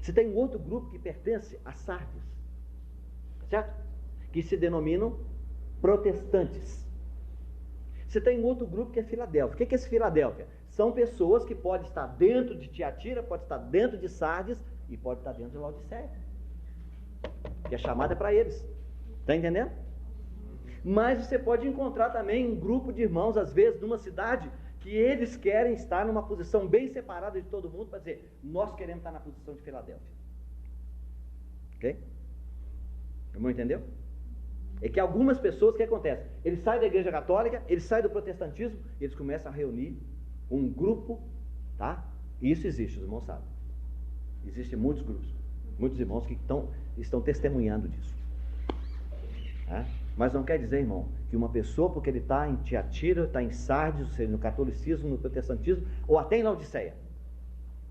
Você tem um outro grupo que pertence a Sardes, certo? Que se denominam protestantes. Você tem um outro grupo que é Filadélfia. O que é esse Filadélfia? São pessoas que podem estar dentro de Tiatira, pode estar dentro de Sardes e pode estar dentro de Laodiceia. Que a chamada é para eles. Está entendendo? Mas você pode encontrar também um grupo de irmãos, às vezes, numa cidade, que eles querem estar numa posição bem separada de todo mundo, para dizer, nós queremos estar na posição de Filadélfia. Ok? Irmão, entendeu? É que algumas pessoas, o que acontece? Eles saem da igreja católica, eles saem do protestantismo, eles começam a reunir um grupo, tá? E isso existe, os irmãos sabem. Existem muitos grupos, muitos irmãos que estão testemunhando disso. Tá? Mas não quer dizer, irmão, que uma pessoa, porque ele está em Tiatira, está em Sardes, ou seja, no catolicismo, no protestantismo, ou até em Laodiceia,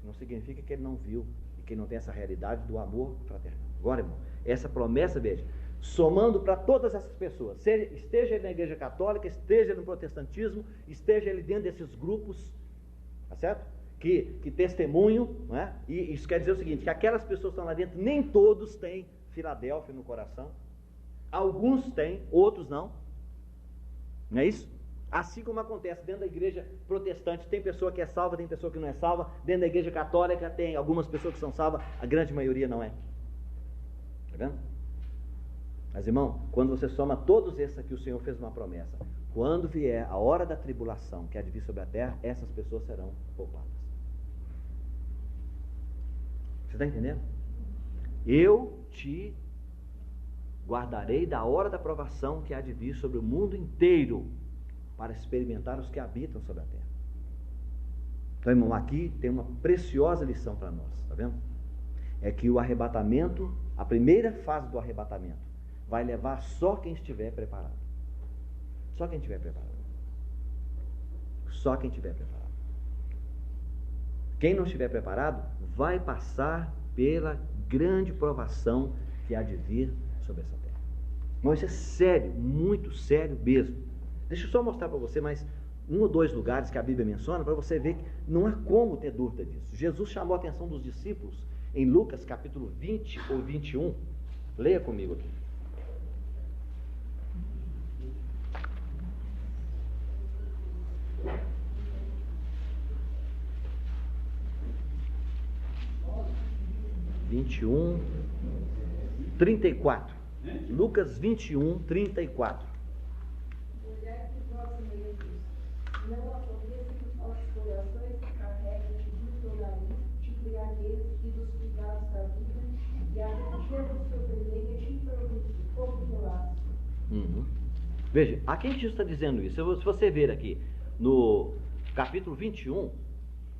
não significa que ele não viu e que ele não tem essa realidade do amor fraternal. Agora, irmão, essa promessa, veja, somando para todas essas pessoas, esteja ele na igreja católica, esteja ele no protestantismo, esteja ele dentro desses grupos, tá certo? que testemunham, não é? E isso quer dizer o seguinte, que aquelas pessoas que estão lá dentro, nem todos têm Filadélfia no coração. Alguns têm, outros não. Não é isso? Assim como acontece dentro da igreja protestante, tem pessoa que é salva, tem pessoa que não é salva. Dentro da igreja católica tem algumas pessoas que são salvas, a grande maioria não é. Está vendo? Mas irmão, quando você soma todos esses aqui, o Senhor fez uma promessa. Quando vier a hora da tribulação que há de vir sobre a terra, essas pessoas serão poupadas. Você está entendendo? Eu te guardarei da hora da provação que há de vir sobre o mundo inteiro, para experimentar os que habitam sobre a terra. Então, irmão, aqui tem uma preciosa lição para nós, está vendo? É que o arrebatamento, a primeira fase do arrebatamento, vai levar só quem estiver preparado. Só quem estiver preparado. Só quem estiver preparado. Quem não estiver preparado vai passar pela grande provação que há de vir sobre essa terra. Mas isso é sério, muito sério mesmo. Deixa eu só mostrar para você mais um ou dois lugares que a Bíblia menciona, para você ver que não há como ter dúvida disso. Jesus chamou a atenção dos discípulos em Lucas capítulo 20 ou 21. Leia comigo aqui. Lucas 21, 34. Não aconteça que os vossos corações se carreguem de intolerância, de embriaguez e dos cuidados da vida, e a mentira vos surpreenda de improviso, como no laço. Veja, a quem Jesus está dizendo isso? Se você ver aqui no capítulo 21,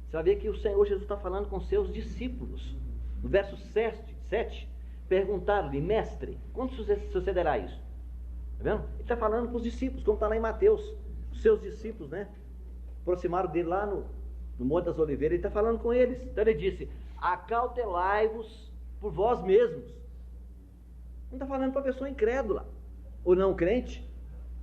você vai ver que o Senhor Jesus está falando com seus discípulos. No verso 7, perguntaram-lhe: mestre, quando sucederá isso? Está vendo? Ele está falando com os discípulos, como está lá em Mateus. Os seus discípulos, né, aproximaram dele lá no Monte das Oliveiras. Ele está falando com eles. Então ele disse: acautelai-vos por vós mesmos. Não está falando para a pessoa incrédula ou não crente.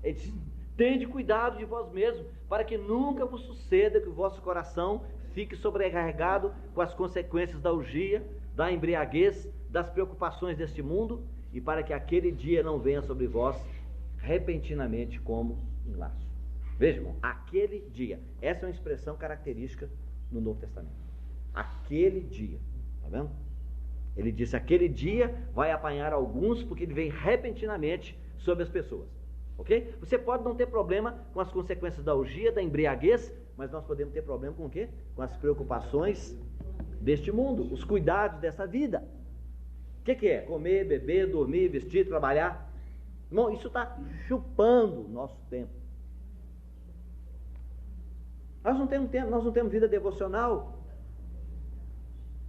Ele diz: tende cuidado de vós mesmos, para que nunca vos suceda que o vosso coração fique sobrecarregado com as consequências da orgia, da embriaguez, das preocupações deste mundo, e para que aquele dia não venha sobre vós repentinamente como um laço. Veja, irmão, aquele dia. Essa é uma expressão característica no Novo Testamento. Aquele dia. Está vendo? Ele disse: aquele dia vai apanhar alguns, porque ele vem repentinamente sobre as pessoas. Ok? Você pode não ter problema com as consequências da orgia, da embriaguez, mas nós podemos ter problema com o quê? Com as preocupações deste mundo, os cuidados dessa vida. O que é? Comer, beber, dormir, vestir, trabalhar. Irmão, isso está chupando o nosso tempo. Nós não temos tempo, nós não temos vida devocional.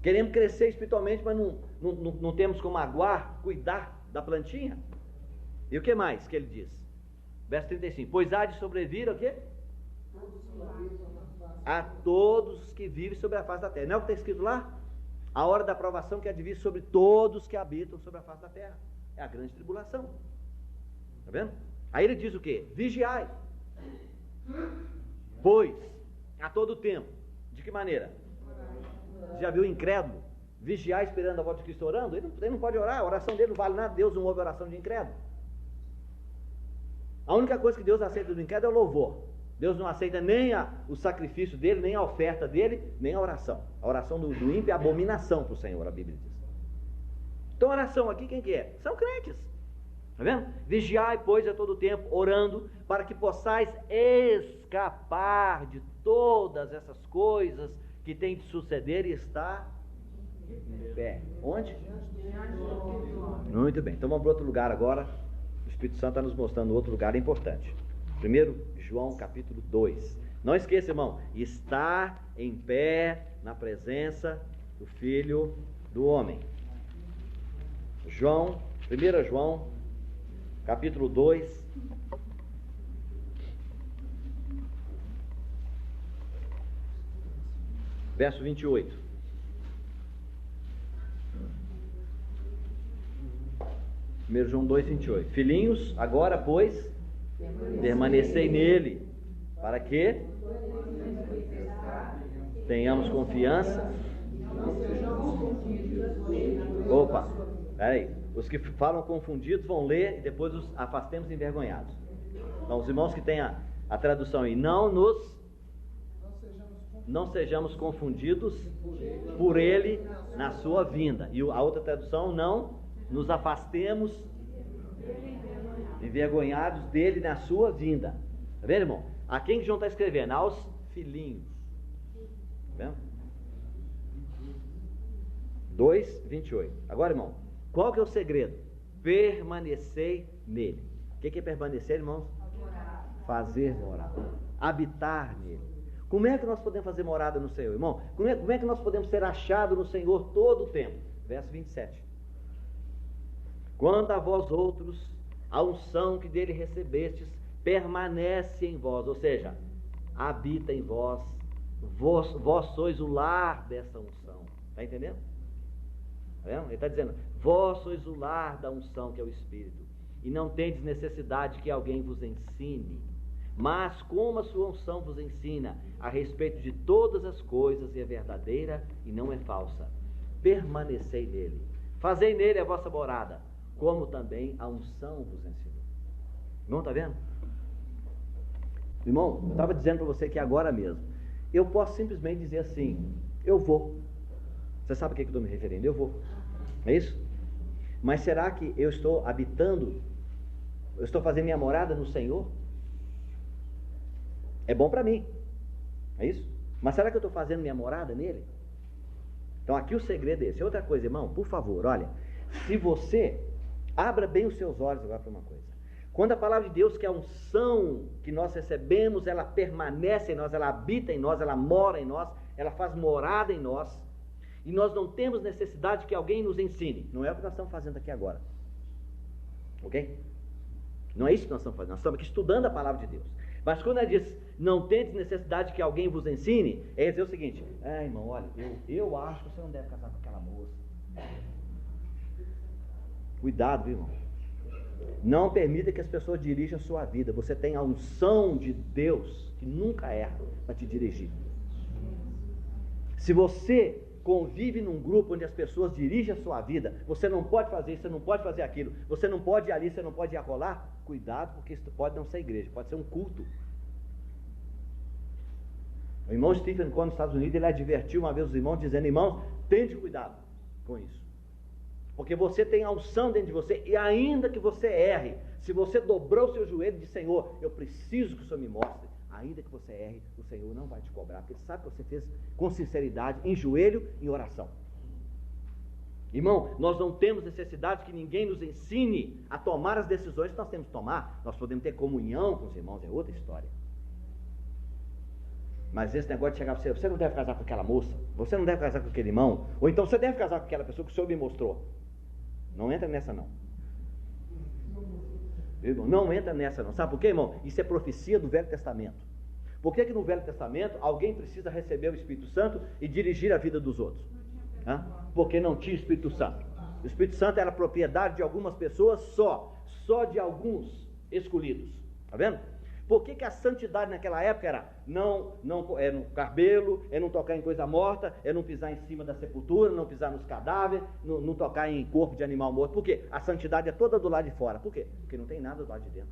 Queremos crescer espiritualmente, mas não temos como aguar, cuidar da plantinha. E o que mais que ele diz? Verso 35. Pois há de sobrevir o quê? A todos os que vivem sobre a face da terra. Não é o que está escrito lá? A hora da provação que há de vir sobre todos que habitam sobre a face da terra. É a grande tribulação. Está vendo? Aí ele diz o quê? Vigiai. Pois, a todo tempo. De que maneira? Já viu o incrédulo? Vigiar esperando a volta de Cristo orando? Ele não pode orar, a oração dele não vale nada. Deus não ouve a oração de incrédulo. A única coisa que Deus aceita do incrédulo é o louvor. Deus não aceita nem o sacrifício dele, nem a oferta dele, nem a oração. A oração do ímpio é abominação para o Senhor, a Bíblia diz. Então a oração aqui, quem que é? São crentes. Está vendo? Vigiai, pois, a todo tempo, orando, para que possais escapar de todas essas coisas que tem de suceder e estar em pé. Onde? Muito bem, então vamos para outro lugar agora. O Espírito Santo está nos mostrando outro lugar importante. Primeiro, João capítulo 2. Não esqueça, irmão, está em pé na presença do Filho do Homem. 1 João capítulo 2. Verso 28. João 2, 28. Filhinhos, agora, pois, permanecei nele, para que tenhamos confiança. Opa, peraí. Os que falam confundidos vão ler e depois os afastemos envergonhados. Então, os irmãos que têm a tradução aí, não sejamos confundidos por ele na sua vinda. E a outra tradução, não nos afastemos envergonhados dele na sua vinda. Tá vendo, irmão? A quem que João está escrevendo? Aos filhinhos. Tá vendo? 2:28. Agora, irmão, qual que é o segredo? Permanecer nele. O que é permanecer, irmãos? Fazer morada. Habitar nele. Como é que nós podemos fazer morada no Senhor, irmão? Como é que nós podemos ser achados no Senhor todo o tempo? Verso 27. Quanto a vós outros, a unção que dele recebestes permanece em vós, ou seja, habita em vós. Vós sois o lar dessa unção. Está entendendo? Tá vendo? Ele está dizendo, vós sois o lar da unção que é o Espírito, e não tendes necessidade que alguém vos ensine, mas como a sua unção vos ensina a respeito de todas as coisas, e é verdadeira e não é falsa. Permanecei nele, fazei nele a vossa morada, como também a unção vos ensinou. Irmão, está vendo? Irmão, eu estava dizendo para você que agora mesmo, eu posso simplesmente dizer assim, eu vou. Você sabe a que eu estou me referindo? Eu vou. É isso? Mas será que eu estou habitando, eu estou fazendo minha morada no Senhor? É bom para mim. É isso? Mas será que eu estou fazendo minha morada nele? Então aqui o segredo é esse. Outra coisa, irmão, por favor, olha, se você, abra bem os seus olhos agora para uma coisa. Quando a palavra de Deus, que é a unção que nós recebemos, ela permanece em nós, ela habita em nós, ela mora em nós, ela faz morada em nós, e nós não temos necessidade que alguém nos ensine. Não é o que nós estamos fazendo aqui agora. Ok? Não é isso que nós estamos fazendo. Nós estamos aqui estudando a palavra de Deus. Mas quando ela diz, não tendes necessidade que alguém vos ensine, é dizer o seguinte, irmão, olha, eu acho que você não deve casar com aquela moça. Cuidado, viu, irmão? Não permita que as pessoas dirijam a sua vida. Você tem a unção de Deus, que nunca erra, para te dirigir. Se você convive num grupo onde as pessoas dirigem a sua vida, você não pode fazer isso, você não pode fazer aquilo, você não pode ir ali, você não pode ir acolá, cuidado, porque isso pode não ser igreja, pode ser um culto. O irmão Stephen Cone, nos Estados Unidos, ele advertiu uma vez os irmãos, dizendo, irmãos, tende cuidado com isso, porque você tem a unção dentro de você, e ainda que você erre, se você dobrou o seu joelho e diz, Senhor, eu preciso que o Senhor me mostre, ainda que você erre, o Senhor não vai te cobrar, porque Ele sabe que você fez com sinceridade, em joelho, em oração. Irmão, nós não temos necessidade que ninguém nos ensine a tomar as decisões que nós temos que tomar. Nós podemos ter comunhão com os irmãos, é outra história. Mas esse negócio de chegar para você não deve casar com aquela moça, você não deve casar com aquele irmão, ou então você deve casar com aquela pessoa que o Senhor me mostrou. Não entra nessa não. Irmão, não entra nessa não. Sabe por quê, irmão? Isso é profecia do Velho Testamento. Por que no Velho Testamento alguém precisa receber o Espírito Santo e dirigir a vida dos outros? Porque não tinha Espírito Santo. O Espírito Santo era propriedade de algumas pessoas só de alguns escolhidos. Está vendo? Por que a santidade naquela época era não no cabelo, é não tocar em coisa morta, é não pisar em cima da sepultura, não pisar nos cadáveres, não tocar em corpo de animal morto? Por quê? A santidade é toda do lado de fora. Por quê? Porque não tem nada do lado de dentro.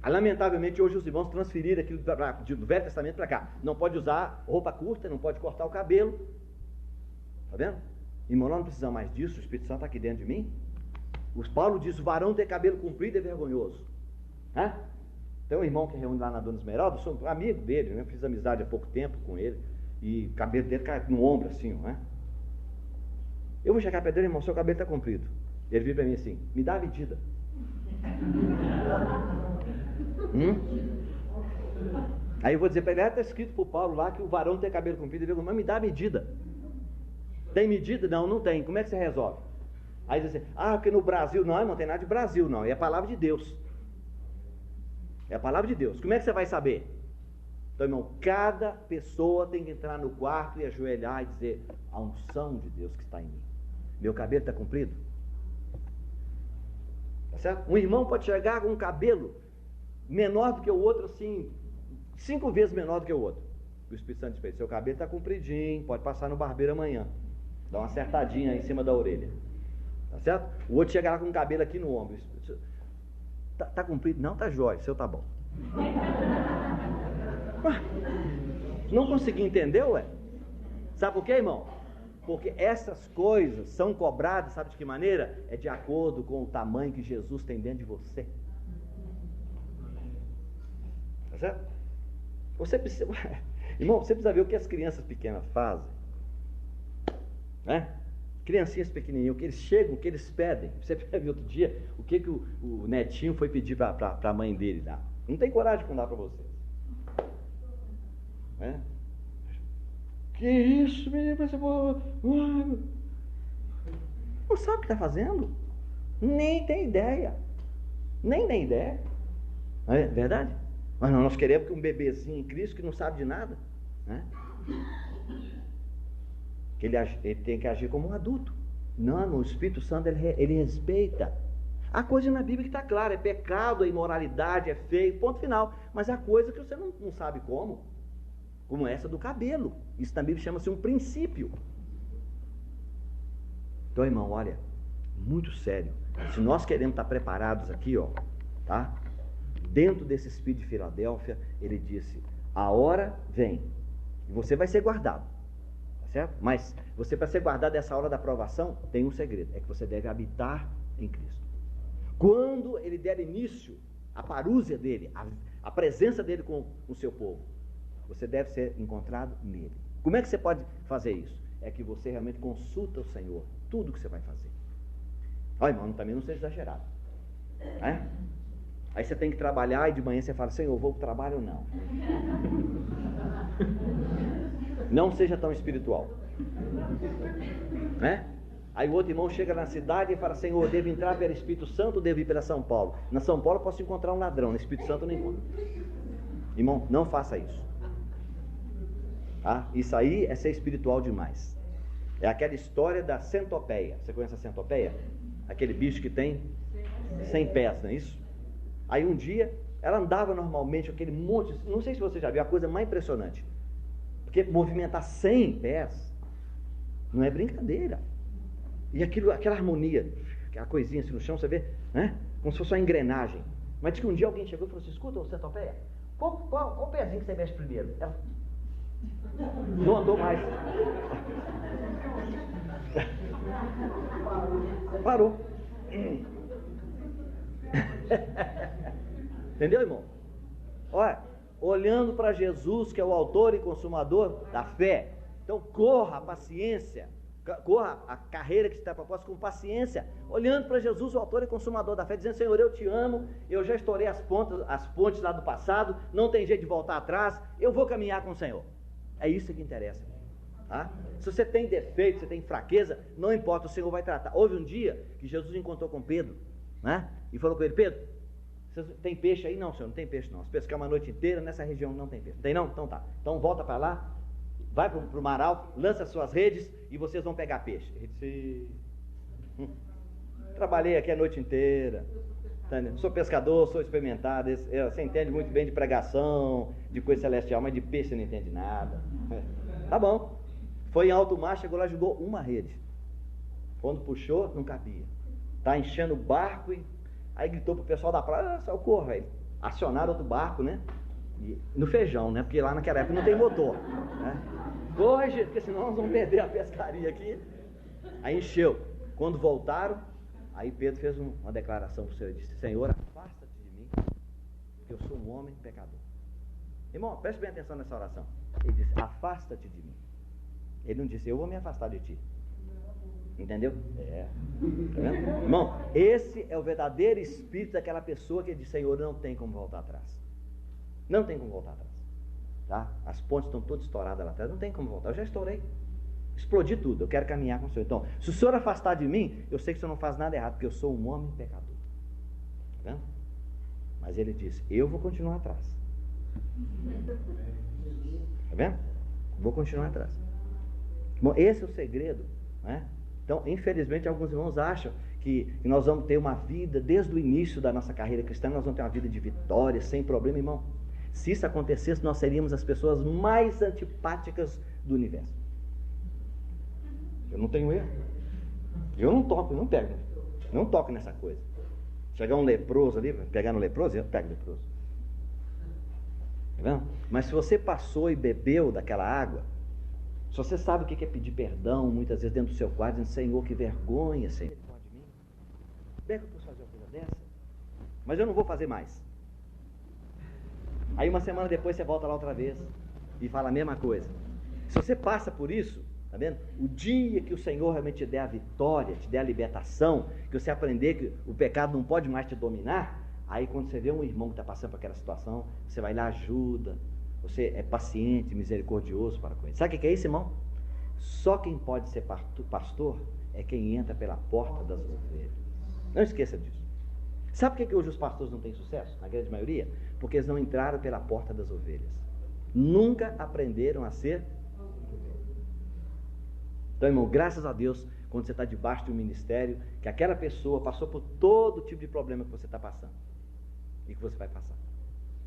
Lamentavelmente hoje os irmãos transferiram aquilo do Velho Testamento para cá. Não pode usar roupa curta, não pode cortar o cabelo. Está vendo? Irmão, nós não precisamos mais disso, o Espírito Santo está aqui dentro de mim. O Paulo diz, o varão ter cabelo comprido é vergonhoso. Tem um irmão que reúne lá na Dona Esmeralda, eu sou amigo dele, né? Fiz amizade há pouco tempo com ele, e o cabelo dele cai no ombro assim, né? Eu vou chegar para ele, irmão, seu cabelo está comprido. Ele vira para mim assim, me dá a medida. Aí eu vou dizer para ele, está escrito para o Paulo lá que o varão tem cabelo comprido, ele diz, mas me dá a medida. Tem medida? Não, não tem. Como é que você resolve? Aí diz assim, porque no Brasil, não tem nada de Brasil não, é a palavra de Deus. É a palavra de Deus. Como é que você vai saber? Então, irmão, cada pessoa tem que entrar no quarto e ajoelhar e dizer, a unção de Deus que está em mim. Meu cabelo está comprido? Tá certo? Um irmão pode chegar com um cabelo menor do que o outro, assim, 5 vezes menor do que o outro. O Espírito Santo diz para ele: seu cabelo está compridinho, pode passar no barbeiro amanhã. Dá uma acertadinha aí em cima da orelha. Tá certo? O outro chega lá com o cabelo aqui no ombro. Tá comprido? Não, tá jóia, o seu tá bom. Não consegui entender, ué? Sabe por quê, irmão? Porque essas coisas são cobradas, sabe de que maneira? É de acordo com o tamanho que Jesus tem dentro de você. Tá certo? Você precisa... Irmão, você precisa ver o que as crianças pequenas fazem. Né? Criancinhas pequenininhas, o que eles chegam, o que eles pedem. Você viu outro dia o que o netinho foi pedir para a mãe dele lá. Não tem coragem de contar para vocês. Né? Que isso, menino? Não sabe o que está fazendo? Nem tem ideia. Nem tem ideia. Não é verdade? Mas não, nós queremos que um bebezinho em Cristo que não sabe de nada, né? Que ele tem que agir como um adulto. Não, o Espírito Santo ele respeita. Há coisa na Bíblia que está clara: é pecado, é imoralidade, é feio, ponto final. Mas há coisa que você não sabe como essa do cabelo. Isso na Bíblia chama-se um princípio. Então, irmão, olha, muito sério. Se nós queremos estar preparados aqui, ó, tá? Dentro desse Espírito de Filadélfia, ele disse: a hora vem e você vai ser guardado, tá certo? Mas você, para ser guardado dessa hora da provação, tem um segredo: é que você deve habitar em Cristo. Quando ele der início à parúzia dele, a presença dele com o seu povo, você deve ser encontrado nele. Como é que você pode fazer isso? É que você realmente consulta o Senhor, tudo que você vai fazer. Ó, irmão, também não seja exagerado, né? Aí você tem que trabalhar e de manhã você fala: Senhor, vou para o trabalho ou não? Não seja tão espiritual, né? Aí o outro irmão chega na cidade e fala: Senhor, devo entrar pelo Espírito Santo ou devo ir pela São Paulo? Na São Paulo eu posso encontrar um ladrão, no Espírito Santo eu não encontro. Irmão, não faça isso, tá? Isso aí é ser espiritual demais. É aquela história da centopeia. Você conhece a centopeia? Aquele bicho que tem 100 pés, não é isso? Aí um dia, ela andava normalmente, aquele monte, não sei se você já viu, a coisa mais impressionante. Porque movimentar 100 pés não é brincadeira. E aquela harmonia, aquela coisinha assim no chão, você vê, né? Como se fosse uma engrenagem. Mas diz que um dia alguém chegou e falou assim: escuta, ô centopeia, qual pezinho que você mexe primeiro? Ela não andou mais. Parou. Entendeu, irmão? Olha, olhando para Jesus, que é o autor e consumador da fé. Então corra a paciência, corra a carreira que está proposta com paciência, olhando para Jesus, o autor e consumador da fé, dizendo: Senhor, eu te amo, eu já estourei as pontes lá do passado, não tem jeito de voltar atrás, eu vou caminhar com o Senhor. É isso que interessa, tá? Se você tem defeito, se tem fraqueza, não importa, o Senhor vai tratar. Houve um dia que Jesus encontrou com Pedro, né? E falou com ele: Pedro, tem peixe aí? Não, senhor, não tem peixe não. Se pescar uma noite inteira, nessa região não tem peixe. Não tem não? Então tá. Então volta para lá, vai para o mar alto, lança suas redes e vocês vão pegar peixe. Ele disse: trabalhei aqui a noite inteira, sou pescador, sou experimentado, você entende muito bem de pregação, de coisa celestial, mas de peixe você não entende nada. Tá bom. Foi em alto mar, chegou lá, jogou uma rede. Quando puxou, não cabia. Tá enchendo o barco e aí gritou pro pessoal da praia: socorro, velho. Acionaram outro barco, né? E no Feijão, né? Porque lá naquela época não tem motor, né? Hoje, porque senão nós vamos perder a pescaria aqui. Aí encheu. Quando voltaram, aí Pedro fez uma declaração pro Senhor. Ele disse: Senhor, afasta-te de mim, porque eu sou um homem pecador. Irmão, preste bem atenção nessa oração. Ele disse: afasta-te de mim. Ele não disse: eu vou me afastar de ti. Entendeu? É. Tá vendo? Irmão, esse é o verdadeiro espírito daquela pessoa que diz: Senhor, não tem como voltar atrás. Não tem como voltar atrás. Tá? As pontes estão todas estouradas lá atrás. Não tem como voltar. Eu já estourei. Explodi tudo. Eu quero caminhar com o Senhor. Então, se o Senhor afastar de mim, eu sei que o Senhor não faz nada errado, porque eu sou um homem pecador. Tá vendo? Mas ele disse: eu vou continuar atrás. Tá vendo? Vou continuar atrás. Bom, esse é o segredo, né? Então, infelizmente, alguns irmãos acham que nós vamos ter uma vida, desde o início da nossa carreira cristã, nós vamos ter uma vida de vitória, sem problema, irmão. Se isso acontecesse, nós seríamos as pessoas mais antipáticas do universo. Eu não tenho erro. Eu não toco, não pego. Não toco nessa coisa. Chegar um leproso ali, pegar no leproso, eu pego o leproso. Tá vendo? Mas se você passou e bebeu daquela água, se você sabe o que é pedir perdão, muitas vezes dentro do seu quarto, dizendo, Senhor, que vergonha, Senhor. Como é que eu posso fazer uma coisa dessa? Mas eu não vou fazer mais. Aí uma semana depois você volta lá outra vez e fala a mesma coisa. Se você passa por isso, tá vendo? O dia que o Senhor realmente te der a vitória, te der a libertação, que você aprender que o pecado não pode mais te dominar, aí quando você vê um irmão que está passando por aquela situação, você vai lá, ajuda, você é paciente, misericordioso para com ele. Sabe o que é isso, irmão? Só quem pode ser pastor é quem entra pela porta das ovelhas. Não esqueça disso. Sabe por que hoje os pastores não têm sucesso? Na grande maioria? Porque eles não entraram pela porta das ovelhas. Nunca aprenderam a ser ovelhas. Então, irmão, graças a Deus, quando você está debaixo de um ministério, que aquela pessoa passou por todo tipo de problema que você está passando e que você vai passar.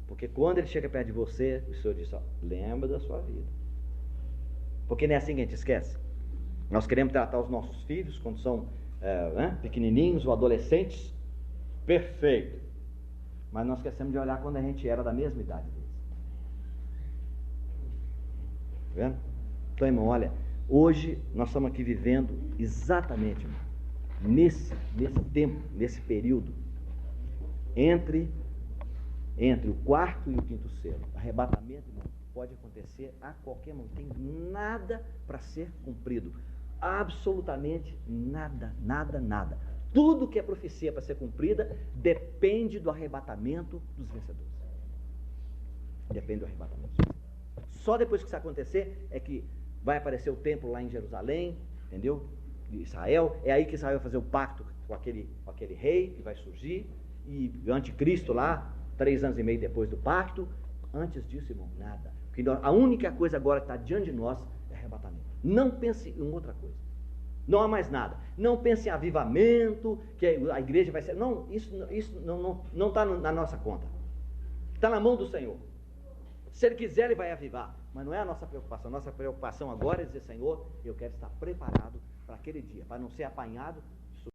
Porque quando ele chega perto de você, o Senhor diz, ó, lembra da sua vida. Porque não é assim que a gente esquece. Nós queremos tratar os nossos filhos quando são pequenininhos ou adolescentes, perfeito. Mas nós esquecemos de olhar quando a gente era da mesma idade deles. Tá vendo? Então, irmão, olha, hoje nós estamos aqui vivendo exatamente, irmão, nesse tempo, nesse período, entre o quarto e o quinto selo. Arrebatamento, irmão, pode acontecer a qualquer momento. Tem nada para ser cumprido. Absolutamente nada, nada, nada. Tudo que é profecia para ser cumprida depende do arrebatamento dos vencedores. Depende do arrebatamento. Só depois que isso acontecer é que vai aparecer o templo lá em Jerusalém, entendeu? De Israel. É aí que Israel vai fazer o pacto com aquele rei que vai surgir, e o anticristo lá, 3 anos e meio depois do pacto. Antes disso, irmão, nada. Porque a única coisa agora que está diante de nós é arrebatamento. Não pense em outra coisa. Não há mais nada. Não pense em avivamento, que a igreja vai ser... Não, isso não está na nossa conta. Está na mão do Senhor. Se Ele quiser, Ele vai avivar. Mas não é a nossa preocupação. Nossa preocupação agora é dizer, Senhor, eu quero estar preparado para aquele dia, para não ser apanhado